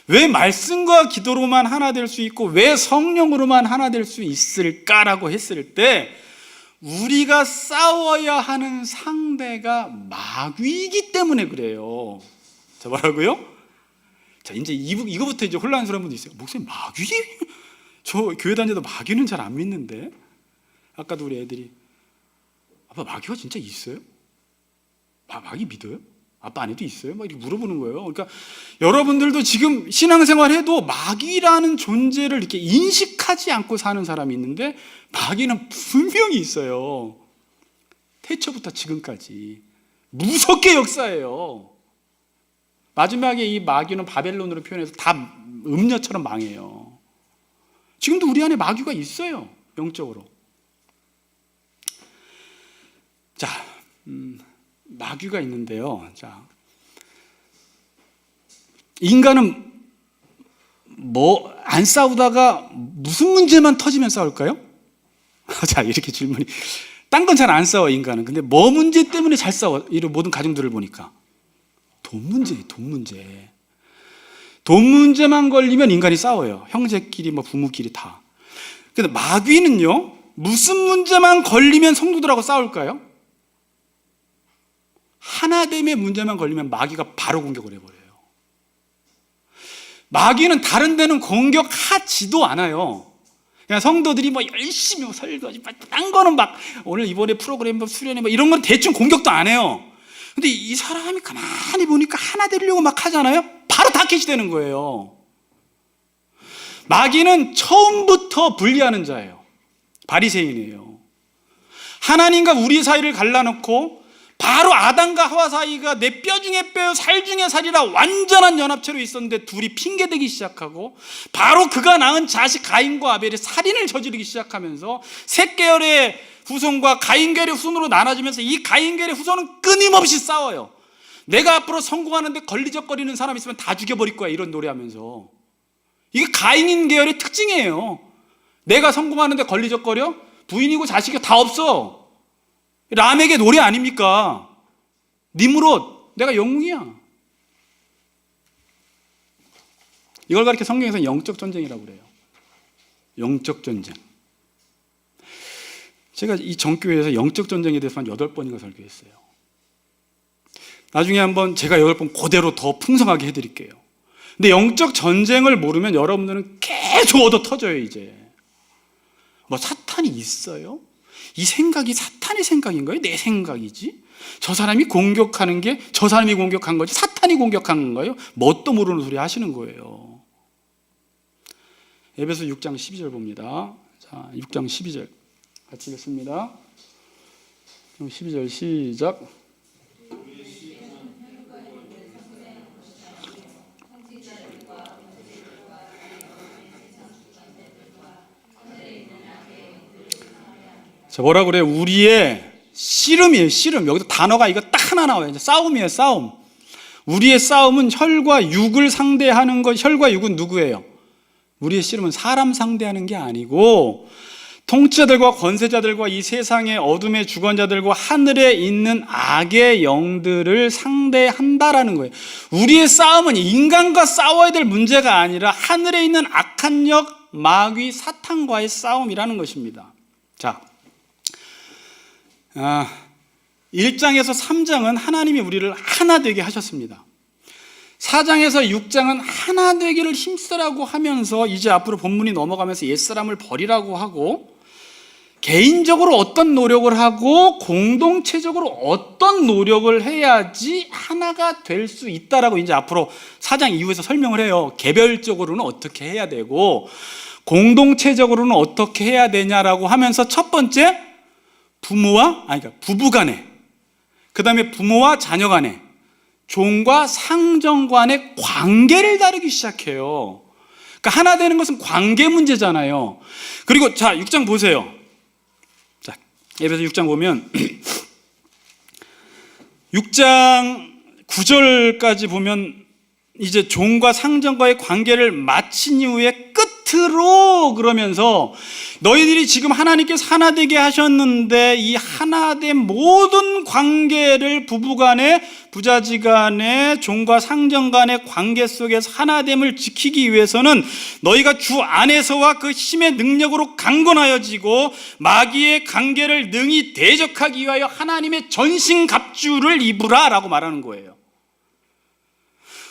왜 말씀과 기도로만 하나 될 수 있고 왜 성령으로만 하나 될 수 있을까라고 했을 때 우리가 싸워야 하는 상대가 마귀이기 때문에 그래요. 자, 뭐라고요? 자, 이제 이거부터 이제 혼란스러운 분도 있어요. 목사님, 마귀? 저 교회 다녀도 마귀는 잘 안 믿는데. 아까도 우리 애들이 아빠, 마귀가 진짜 있어요? 마귀 믿어요? 아빠 안에도 있어요? 막 이렇게 물어보는 거예요. 그러니까 여러분들도 지금 신앙생활 해도 마귀라는 존재를 이렇게 인식하지 않고 사는 사람이 있는데 마귀는 분명히 있어요. 태초부터 지금까지 무섭게 역사해요. 마지막에 이 마귀는 바벨론으로 표현해서 다 음녀처럼 망해요. 지금도 우리 안에 마귀가 있어요, 영적으로. 자, 마귀가 있는데요. 자, 인간은 뭐 안 싸우다가 무슨 문제만 터지면 싸울까요? 자, 이렇게 질문이. 딴 건 잘 안 싸워, 인간은. 근데 뭐 문제 때문에 잘 싸워? 이런 모든 가정들을 보니까 돈 문제예요, 돈 문제. 돈 문제만 걸리면 인간이 싸워요. 형제끼리, 뭐 부모끼리 다. 근데 마귀는요, 무슨 문제만 걸리면 성도들하고 싸울까요? 하나됨의 문제만 걸리면 마귀가 바로 공격을 해버려요. 마귀는 다른 데는 공격하지도 않아요. 그냥 성도들이 뭐 열심히 뭐 설거지, 딴 거는 막 오늘 이번에 프로그램 뭐 수련회 뭐 이런 건 대충 공격도 안 해요. 근데 이 사람이 가만히 보니까 하나 되려고 막 하잖아요. 바로 타켓이 되는 거예요. 마귀는 처음부터 분리하는 자예요. 바리새인이에요. 하나님과 우리 사이를 갈라놓고 바로 아담과 하와 사이가 내 뼈 중에 뼈, 살 중에 살이라 완전한 연합체로 있었는데 둘이 핑계대기 시작하고 바로 그가 낳은 자식 가인과 아벨이 살인을 저지르기 시작하면서 셋 계열의 후손과 가인 계열의 후손으로 나눠지면서 이 가인 계열의 후손은 끊임없이 싸워요. 내가 앞으로 성공하는데 걸리적거리는 사람 있으면 다 죽여버릴 거야, 이런 노래하면서. 이게 가인 계열의 특징이에요. 내가 성공하는데 걸리적거려? 부인이고 자식이 다 없어. 람에게 노래 아닙니까? 니므롯, 내가 영웅이야. 이걸 가리켜 성경에서는 영적 전쟁이라고 그래요. 영적 전쟁. 제가 이 전교회에서 영적 전쟁에 대해서 한 8번인가 설교했어요. 나중에 한번 제가 8번 그대로 더 풍성하게 해드릴게요. 근데 영적 전쟁을 모르면 여러분들은 계속 얻어 터져요, 이제. 뭐 사탄이 있어요? 이 생각이 사탄의 생각인가요? 내 생각이지? 저 사람이 공격하는 게 저 사람이 공격한 거지 사탄이 공격한 건가요? 뭣도 모르는 소리 하시는 거예요. 에베소 6장 12절 봅니다. 자, 6장 12절 같이 읽습니다. 12절 시작. 자, 뭐라 그래요? 우리의 씨름이에요, 씨름. 여기서 단어가 이거 딱 하나 나와요. 이제 싸움이에요, 싸움. 우리의 싸움은 혈과 육을 상대하는 것. 혈과 육은 누구예요? 우리의 씨름은 사람 상대하는 게 아니고 통치자들과 권세자들과 이 세상의 어둠의 주권자들과 하늘에 있는 악의 영들을 상대한다라는 거예요. 우리의 싸움은 인간과 싸워야 될 문제가 아니라 하늘에 있는 악한 영, 마귀, 사탄과의 싸움이라는 것입니다. 자, 1장에서 3장은 하나님이 우리를 하나 되게 하셨습니다. 4장에서 6장은 하나 되기를 힘쓰라고 하면서 이제 앞으로 본문이 넘어가면서 옛사람을 버리라고 하고 개인적으로 어떤 노력을 하고 공동체적으로 어떤 노력을 해야지 하나가 될 수 있다라고 이제 앞으로 4장 이후에서 설명을 해요. 개별적으로는 어떻게 해야 되고 공동체적으로는 어떻게 해야 되냐라고 하면서 첫 번째 그러니까 부부 간에, 그 다음에 부모와 자녀 간에, 종과 상정 간의 관계를 다루기 시작해요. 그러니까 하나 되는 것은 관계 문제잖아요. 그리고 자, 6장 보세요. 자, 에베소 6장 보면 6장 9절까지 보면 이제 종과 상정과의 관계를 마친 이후에 끝으로 그러면서 너희들이 지금 하나님께서 하나 되게 하셨는데 이 하나된 모든 관계를 부부간에, 부자지간에, 종과 상정간의 관계 속에서 하나됨을 지키기 위해서는 너희가 주 안에서와 그 힘의 능력으로 강건하여지고 마귀의 관계를 능히 대적하기 위하여 하나님의 전신갑주를 입으라 라고 말하는 거예요.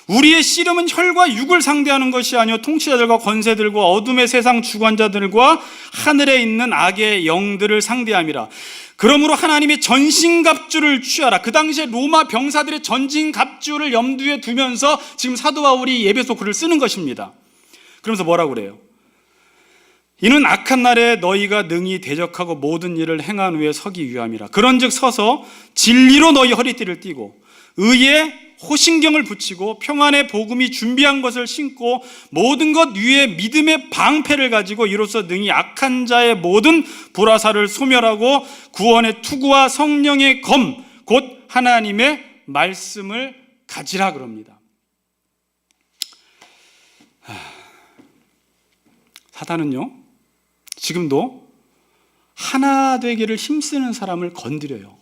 우리의 씨름은 혈과 육을 상대하는 것이 아니요 통치자들과 권세들과 어둠의 세상 주관자들과 하늘에 있는 악의 영들을 상대함이라. 그러므로 하나님의 전신갑주를 취하라. 그 당시에 로마 병사들의 전신갑주를 염두에 두면서 지금 사도 바울이 에베소 글을 쓰는 것입니다. 그러면서 뭐라고 그래요? 이는 악한 날에 너희가 능히 대적하고 모든 일을 행한 후에 서기 위함이라. 그런즉 서서 진리로 너희 허리띠를 띠고 의에 호신경을 붙이고 평안의 복음이 준비한 것을 신고 모든 것 위에 믿음의 방패를 가지고 이로써 능히 악한 자의 모든 불화살을 소멸하고 구원의 투구와 성령의 검 곧 하나님의 말씀을 가지라 그럽니다. 사탄은요 지금도 하나 되기를 힘쓰는 사람을 건드려요.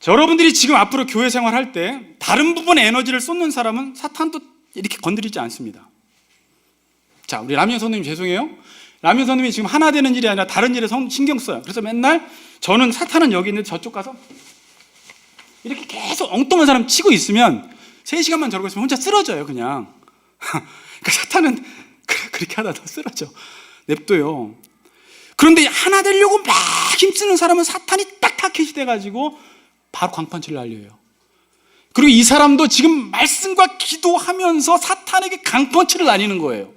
여러분들이 지금 앞으로 교회 생활할 때 다른 부분에 에너지를 쏟는 사람은 사탄도 이렇게 건드리지 않습니다. 자, 우리 라미언 선생님 죄송해요. 라미언 선생님이 지금 하나 되는 일이 아니라 다른 일에 신경 써요. 그래서 맨날 저는 사탄은 여기 있는데 저쪽 가서 이렇게 계속 엉뚱한 사람 치고 있으면 3시간만 저러고 있으면 혼자 쓰러져요 그냥. 그러니까 사탄은 그렇게 하다 더 쓰러져. 냅둬요. 그런데 하나 되려고 막 힘쓰는 사람은 사탄이 딱 타켓이 돼가지고 바로 광판치를 날려요. 그리고 이 사람도 지금 말씀과 기도하면서 사탄에게 강펀치를 날리는 거예요.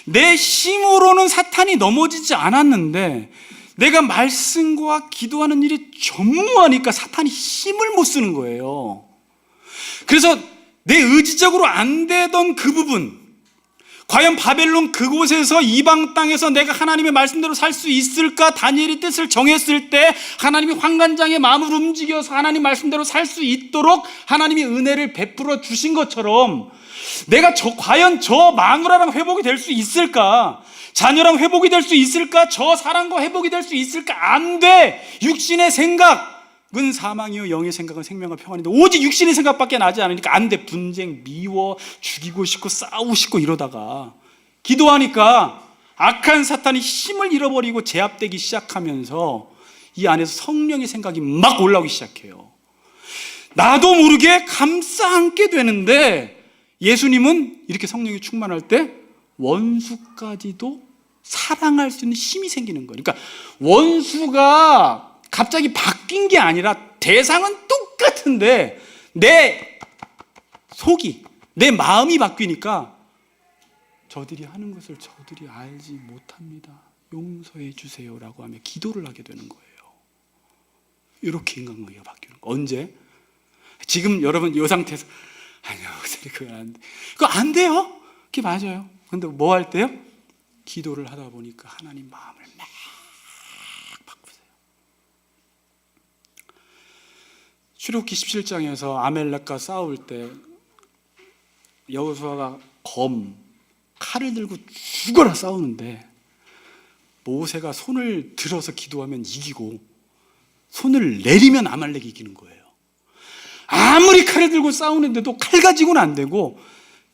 내 힘으로는 사탄이 넘어지지 않았는데 내가 말씀과 기도하는 일이 전무하니까 사탄이 힘을 못 쓰는 거예요. 그래서 내 의지적으로 안 되던 그 부분, 과연 바벨론 그곳에서 이방 땅에서 내가 하나님의 말씀대로 살 수 있을까? 다니엘이 뜻을 정했을 때 하나님이 환관장의 마음을 움직여서 하나님 말씀대로 살 수 있도록 하나님이 은혜를 베풀어 주신 것처럼 내가 과연 저 마누라랑 회복이 될 수 있을까? 자녀랑 회복이 될 수 있을까? 저 사랑과 회복이 될 수 있을까? 안 돼! 육신의 생각은 사망이요 영의 생각은 생명과 평안인데 오직 육신의 생각밖에 나지 않으니까 안 돼. 분쟁, 미워, 죽이고 싶고 싸우고 싶고 이러다가 기도하니까 악한 사탄이 힘을 잃어버리고 제압되기 시작하면서 이 안에서 성령의 생각이 막 올라오기 시작해요. 나도 모르게 감싸 안게 되는데 예수님은 이렇게 성령이 충만할 때 원수까지도 사랑할 수 있는 힘이 생기는 거예요. 그러니까 원수가 갑자기 바뀐 게 아니라 대상은 똑같은데 내 속이, 내 마음이 바뀌니까 저들이 하는 것을 저들이 알지 못합니다. 용서해 주세요라고 하며 기도를 하게 되는 거예요. 이렇게 인간관계가 바뀌는 거예요. 언제? 지금 여러분 이 상태에서 아니요, 그거 안 돼. 그거 안 돼요? 그게 맞아요. 근데 뭐 할 때요? 기도를 하다 보니까 하나님 마음을 막 바꾸세요. 출애굽기 17장에서 아멜렉과 싸울 때 여호수아가 칼을 들고 죽어라 싸우는데 모세가 손을 들어서 기도하면 이기고 손을 내리면 아말렉이 이기는 거예요. 아무리 칼을 들고 싸우는데도 칼 가지고는 안 되고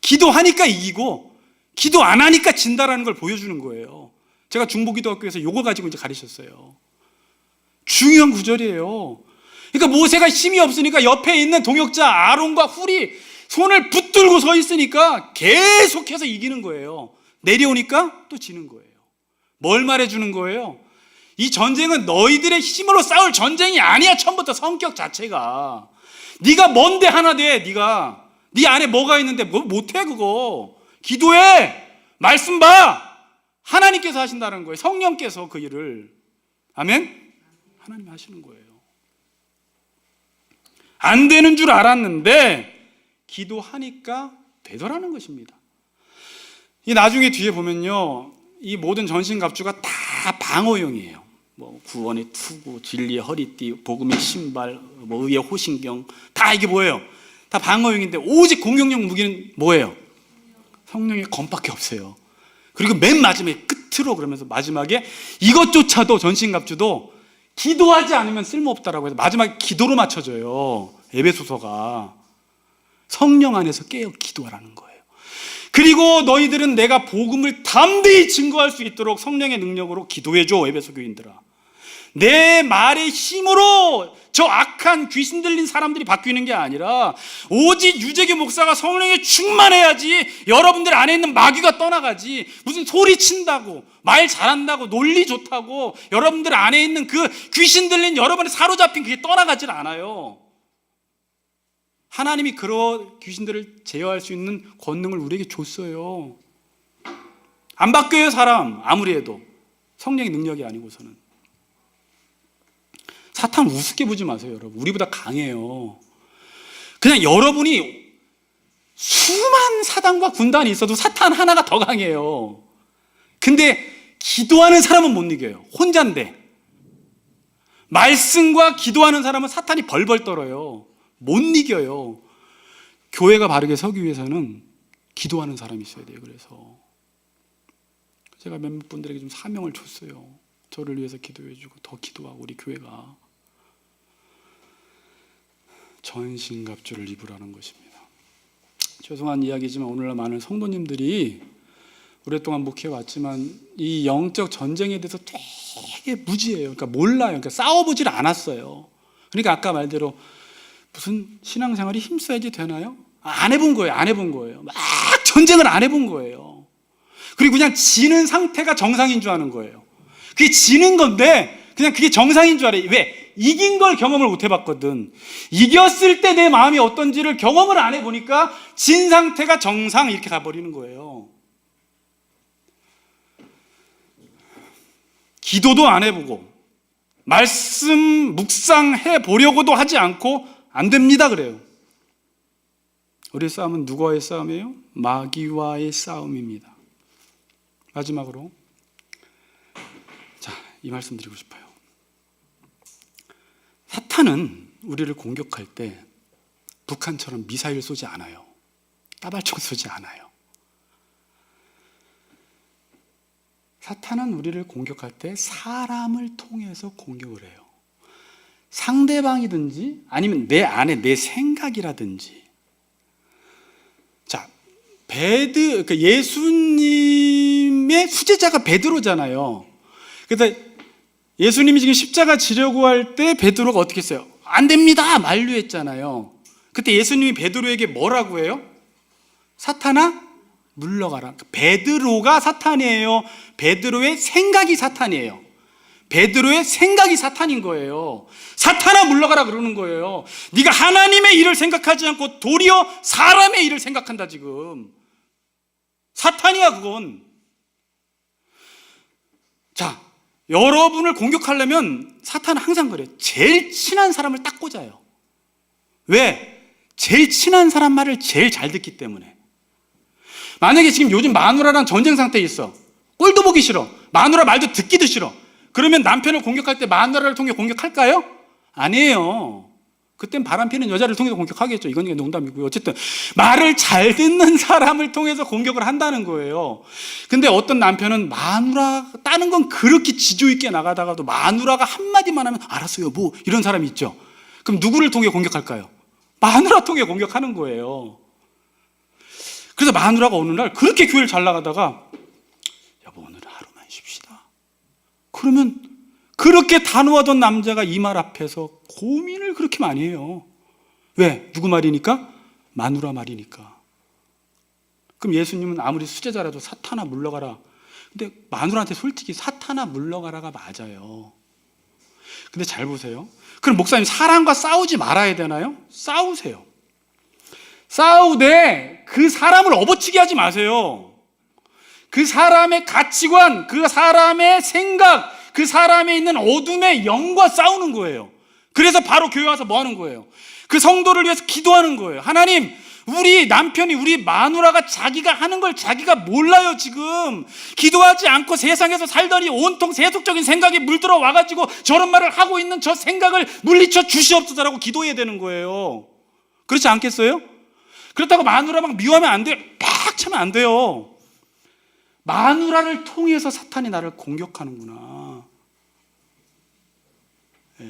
기도하니까 이기고 기도 안 하니까 진다라는 걸 보여주는 거예요. 제가 중보기도학교에서 이거 가지고 이제 가르쳤어요. 중요한 구절이에요. 그러니까 모세가 힘이 없으니까 옆에 있는 동역자 아론과 훌이 손을 붙들고 서 있으니까 계속해서 이기는 거예요. 내려오니까 또 지는 거예요. 뭘 말해주는 거예요? 이 전쟁은 너희들의 힘으로 싸울 전쟁이 아니야. 처음부터 성격 자체가. 네가 뭔데 하나 돼. 네가 네 안에 뭐가 있는데 뭐 못해 그거. 기도해. 말씀 봐. 하나님께서 하신다는 거예요. 성령께서 그 일을. 아멘? 하나님이 하시는 거예요. 안 되는 줄 알았는데 기도하니까 되더라는 것입니다. 이 나중에 뒤에 보면요, 이 모든 전신갑주가 다 방어용이에요. 뭐 구원의 투구, 진리의 허리띠, 복음의 신발, 뭐 의의 호신경, 다 이게 뭐예요? 다 방어용인데 오직 공격용 무기는 뭐예요? 성령의 검밖에 없어요. 그리고 맨 마지막에 끝으로 그러면서 마지막에 이것조차도 전신갑주도 기도하지 않으면 쓸모없다라고 해서 마지막에 기도로 맞춰져요. 에베소서가 성령 안에서 깨어 기도하라는 거예요. 그리고 너희들은 내가 복음을 담대히 증거할 수 있도록 성령의 능력으로 기도해줘. 에베소 교인들아, 내 말의 힘으로 저 악한 귀신 들린 사람들이 바뀌는 게 아니라 오직 유재규 목사가 성령에 충만해야지 여러분들 안에 있는 마귀가 떠나가지. 무슨 소리 친다고 말 잘한다고 논리 좋다고 여러분들 안에 있는 그 귀신 들린 여러분의 사로잡힌 그게 떠나가질 않아요. 하나님이 그런 귀신들을 제어할 수 있는 권능을 우리에게 줬어요. 안 바뀌어요 사람 아무리 해도. 성령의 능력이 아니고서는. 사탄 우습게 보지 마세요 여러분. 우리보다 강해요. 그냥 여러분이 수많은 사단과 군단이 있어도 사탄 하나가 더 강해요. 근데 기도하는 사람은 못 이겨요. 혼자인데. 말씀과 기도하는 사람은 사탄이 벌벌 떨어요. 못 이겨요. 교회가 바르게 서기 위해서는 기도하는 사람이 있어야 돼요. 그래서 제가 몇몇 분들에게 좀 사명을 줬어요. 저를 위해서 기도해주고 더 기도하고 우리 교회가 전신갑주를 입으라는 것입니다. 죄송한 이야기지만 오늘날 많은 성도님들이 오랫동안 목회해왔지만 이 영적 전쟁에 대해서 되게 무지해요. 그러니까 몰라요. 그러니까 싸워보질 않았어요. 그러니까 아까 말대로 무슨 신앙생활이 힘써야지 되나요? 안 해본 거예요. 안 해본 거예요. 막 전쟁을 안 해본 거예요. 그리고 그냥 지는 상태가 정상인 줄 아는 거예요. 그게 지는 건데 그냥 그게 정상인 줄 알아요. 왜? 이긴 걸 경험을 못 해봤거든. 이겼을 때 내 마음이 어떤지를 경험을 안 해보니까 진 상태가 정상 이렇게 가버리는 거예요. 기도도 안 해보고 말씀 묵상해 보려고도 하지 않고 안 됩니다 그래요. 우리의 싸움은 누구와의 싸움이에요? 마귀와의 싸움입니다. 마지막으로 이 말씀 드리고 싶어요. 사탄은 우리를 공격할 때 북한처럼 미사일 쏘지 않아요. 따발총 쏘지 않아요. 사탄은 우리를 공격할 때 사람을 통해서 공격을 해요. 상대방이든지 아니면 내 안에 내 생각이라든지. 자, 그러니까 예수님의 수제자가 베드로잖아요. 그래서 예수님이 지금 십자가 지려고 할 때 베드로가 어떻게 했어요? 안 됩니다 만류했잖아요. 그때 예수님이 베드로에게 뭐라고 해요? 사탄아 물러가라. 베드로가 사탄이에요? 베드로의 생각이 사탄이에요? 베드로의 생각이 사탄인 거예요. 사탄아 물러가라 그러는 거예요. 네가 하나님의 일을 생각하지 않고 도리어 사람의 일을 생각한다 지금. 사탄이야 그건. 자, 여러분을 공격하려면 사탄은 항상 그래요. 제일 친한 사람을 딱 꽂아요. 왜? 제일 친한 사람 말을 제일 잘 듣기 때문에. 만약에 지금 요즘 마누라랑 전쟁 상태에 있어. 꼴도 보기 싫어. 마누라 말도 듣기도 싫어. 그러면 남편을 공격할 때 마누라를 통해 공격할까요? 아니에요. 그땐 바람피는 여자를 통해서 공격하겠죠. 이건 농담이고요. 어쨌든 말을 잘 듣는 사람을 통해서 공격을 한다는 거예요. 근데 어떤 남편은 마누라 따는 건 그렇게 지조 있게 나가다가도 마누라가 한마디만 하면 알았어요 뭐 이런 사람이 있죠. 그럼 누구를 통해 공격할까요? 마누라 통해 공격하는 거예요. 그래서 마누라가 어느 날 그렇게 교회를 잘 나가다가 여보 오늘은 하루만 쉽시다. 그러면 그렇게 단호하던 남자가 이 말 앞에서 고민을 그렇게 많이 해요. 왜? 누구 말이니까? 마누라 말이니까. 그럼 예수님은 아무리 수제자라도 사탄아 물러가라. 근데 마누라한테 솔직히 사탄아 물러가라가 맞아요. 근데 잘 보세요. 그럼 목사님 사람과 싸우지 말아야 되나요? 싸우세요. 싸우되 그 사람을 업어치게 하지 마세요. 그 사람의 가치관, 그 사람의 생각, 그 사람에 있는 어둠의 영과 싸우는 거예요. 그래서 바로 교회 와서 뭐 하는 거예요? 그 성도를 위해서 기도하는 거예요. 하나님, 우리 남편이, 우리 마누라가 자기가 하는 걸 자기가 몰라요 지금. 기도하지 않고 세상에서 살더니 온통 세속적인 생각이 물들어 와가지고 저런 말을 하고 있는 저 생각을 물리쳐 주시옵소서라고 기도해야 되는 거예요. 그렇지 않겠어요? 그렇다고 마누라 막 미워하면 안 돼요. 팍 차면 안 돼요. 마누라를 통해서 사탄이 나를 공격하는구나. 예.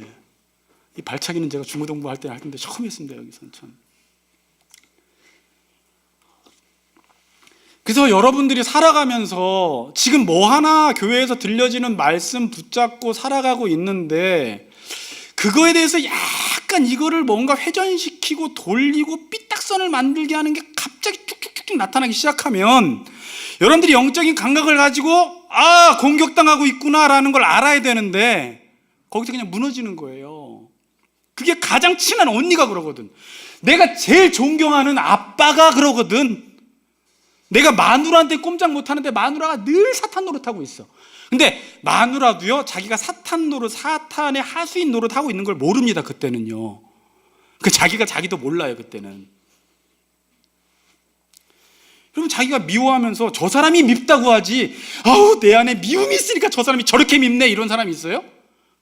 이 발차기는 제가 중고등부 할 때 했는데 처음 했습니다. 여기서는 참. 그래서 여러분들이 살아가면서 지금 뭐 하나 교회에서 들려지는 말씀 붙잡고 살아가고 있는데 그거에 대해서 약간 이거를 뭔가 회전시키고 돌리고 삐딱선을 만들게 하는 게 갑자기 쭉쭉쭉 나타나기 시작하면 여러분들이 영적인 감각을 가지고 공격당하고 있구나라는 걸 알아야 되는데 거기서 그냥 무너지는 거예요. 그게 가장 친한 언니가 그러거든. 내가 제일 존경하는 아빠가 그러거든. 내가 마누라한테 꼼짝 못하는데 마누라가 늘 사탄 노릇하고 있어. 근데 마누라도요 자기가 사탄 노릇, 사탄의 하수인 노릇하고 있는 걸 모릅니다. 그때는요. 그 자기가 자기도 몰라요. 그때는. 여러분 자기가 미워하면서 저 사람이 밉다고 하지 내 안에 미움이 있으니까 저 사람이 저렇게 밉네 이런 사람이 있어요?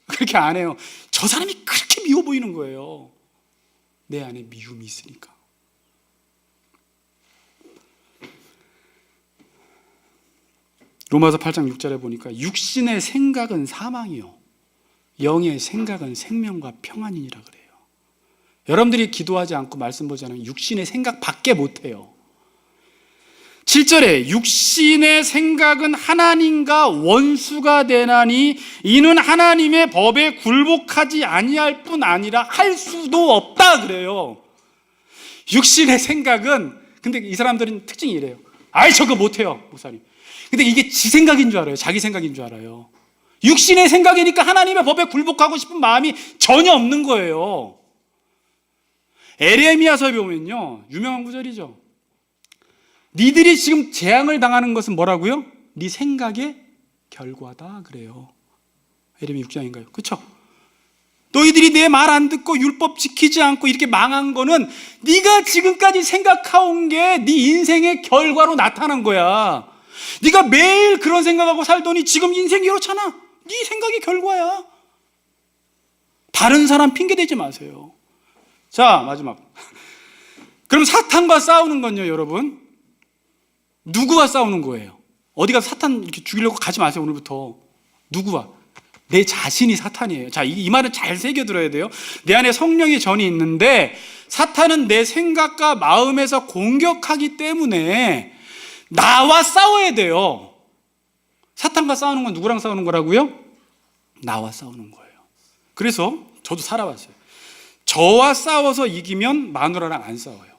그렇게 안 해요. 저 사람이 그렇게 미워 보이는 거예요. 내 안에 미움이 있으니까. 로마서 8장 6절에 보니까 육신의 생각은 사망이요 영의 생각은 생명과 평안이니라 그래요. 여러분들이 기도하지 않고 말씀 보지 않으면 육신의 생각밖에 못해요. 7절에 육신의 생각은 하나님과 원수가 되나니 이는 하나님의 법에 굴복하지 아니할 뿐 아니라 할 수도 없다 그래요. 육신의 생각은 근데 이 사람들은 특징이 이래요. 저거 못해요 목사님. 근데 이게 지 생각인 줄 알아요. 자기 생각인 줄 알아요. 육신의 생각이니까 하나님의 법에 굴복하고 싶은 마음이 전혀 없는 거예요. 에레미야서에 보면요 유명한 구절이죠. 니들이 지금 재앙을 당하는 것은 뭐라고요? 네 생각의 결과다 그래요. 에레미야 6장인가요? 그렇죠? 너희들이 내 말 안 듣고 율법 지키지 않고 이렇게 망한 거는 네가 지금까지 생각해온 게 네 인생의 결과로 나타난 거야. 네가 매일 그런 생각하고 살더니 지금 인생이 이렇잖아. 네 생각의 결과야. 다른 사람 핑계 대지 마세요. 자 마지막. 그럼 사탄과 싸우는 건요 여러분 누구와 싸우는 거예요? 어디 가서 사탄 이렇게 죽이려고 가지 마세요. 오늘부터. 누구와? 내 자신이 사탄이에요. 자, 이 말은 잘 새겨들어야 돼요. 내 안에 성령의 전이 있는데 사탄은 내 생각과 마음에서 공격하기 때문에 나와 싸워야 돼요. 사탄과 싸우는 건 누구랑 싸우는 거라고요? 나와 싸우는 거예요. 그래서 저도 살아봤어요. 저와 싸워서 이기면 마누라랑 안 싸워요.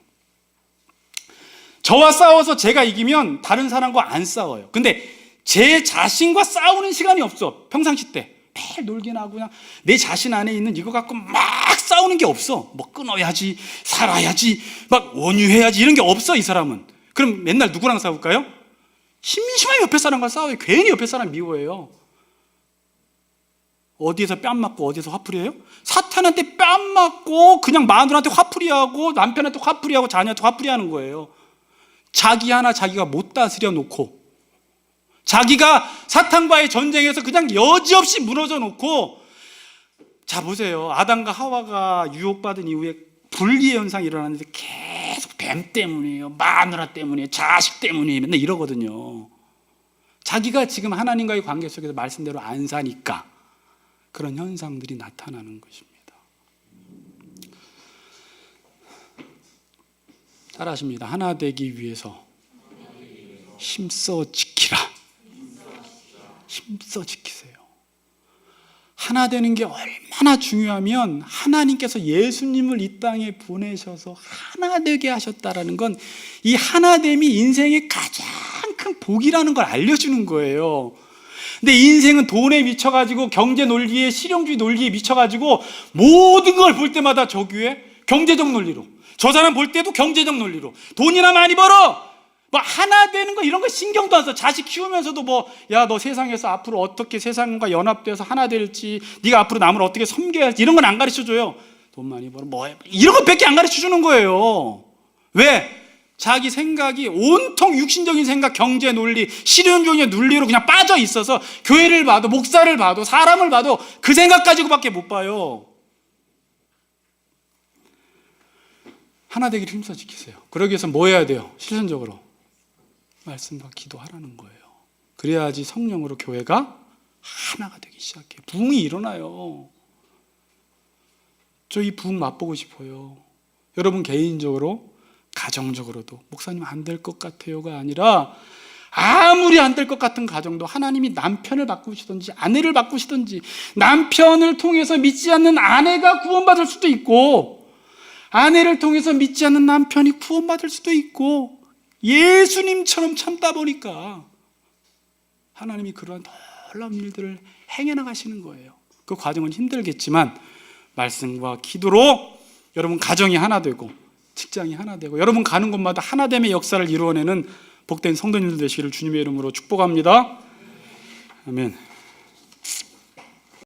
저와 싸워서 제가 이기면 다른 사람과 안 싸워요. 근데 제 자신과 싸우는 시간이 없어. 평상시 때 매일 놀긴 하고 그냥 내 자신 안에 있는 이거 갖고 막 싸우는 게 없어. 뭐 끊어야지, 살아야지, 막 원유해야지 이런 게 없어 이 사람은. 그럼 맨날 누구랑 싸울까요? 심심하게 옆에 사람과 싸워요. 괜히 옆에 사람 미워해요. 어디에서 뺨 맞고 어디에서 화풀이해요? 사탄한테 뺨 맞고 그냥 마누라한테 화풀이하고 남편한테 화풀이하고 자녀한테 화풀이하는 거예요. 자기 하나 자기가 못 다스려 놓고 자기가 사탄과의 전쟁에서 그냥 여지없이 무너져 놓고 자 보세요. 아담과 하와가 유혹받은 이후에 분리의 현상이 일어났는데 계속 뱀 때문이에요, 마누라 때문이에요, 자식 때문이에요, 맨날 이러거든요. 자기가 지금 하나님과의 관계 속에서 말씀대로 안 사니까 그런 현상들이 나타나는 것입니다. 따라하십니다. 하나 되기 위해서 힘써 지키라. 힘써 지키세요. 하나 되는 게 얼마나 중요하면 하나님께서 예수님을 이 땅에 보내셔서 하나 되게 하셨다라는 건 이 하나됨이 인생의 가장 큰 복이라는 걸 알려주는 거예요. 근데 인생은 돈에 미쳐가지고 경제 논리에, 실용주의 논리에 미쳐가지고 모든 걸 볼 때마다 저기에 경제적 논리로, 저 사람 볼 때도 경제적 논리로, 돈이나 많이 벌어, 뭐 하나 되는 거 이런 거 신경도 안 써. 자식 키우면서도 뭐 야 너 세상에서 앞으로 어떻게 세상과 연합돼서 하나 될지, 네가 앞으로 남을 어떻게 섬겨야 할지 이런 건 안 가르쳐줘요. 돈 많이 벌어 뭐 이런 것밖에 안 가르쳐주는 거예요. 왜? 자기 생각이 온통 육신적인 생각, 경제 논리, 실용주의 논리로 그냥 빠져 있어서 교회를 봐도, 목사를 봐도, 사람을 봐도 그 생각 가지고밖에 못 봐요. 하나 되기를 힘써 지키세요. 그러기 위해서 뭐 해야 돼요? 실천적으로 말씀과 기도하라는 거예요. 그래야지 성령으로 교회가 하나가 되기 시작해요. 부흥이 일어나요. 저 이 부흥 맛보고 싶어요. 여러분 개인적으로, 가정적으로도 목사님 안 될 것 같아요가 아니라 아무리 안 될 것 같은 가정도 하나님이 남편을 바꾸시든지 아내를 바꾸시든지, 남편을 통해서 믿지 않는 아내가 구원받을 수도 있고, 아내를 통해서 믿지 않는 남편이 구원받을 수도 있고, 예수님처럼 참다 보니까 하나님이 그러한 놀라운 일들을 행해 나가시는 거예요. 그 과정은 힘들겠지만 말씀과 기도로 여러분 가정이 하나 되고, 직장이 하나 되고, 여러분 가는 곳마다 하나됨의 역사를 이루어내는 복된 성도님들 되시기를 주님의 이름으로 축복합니다. 아멘.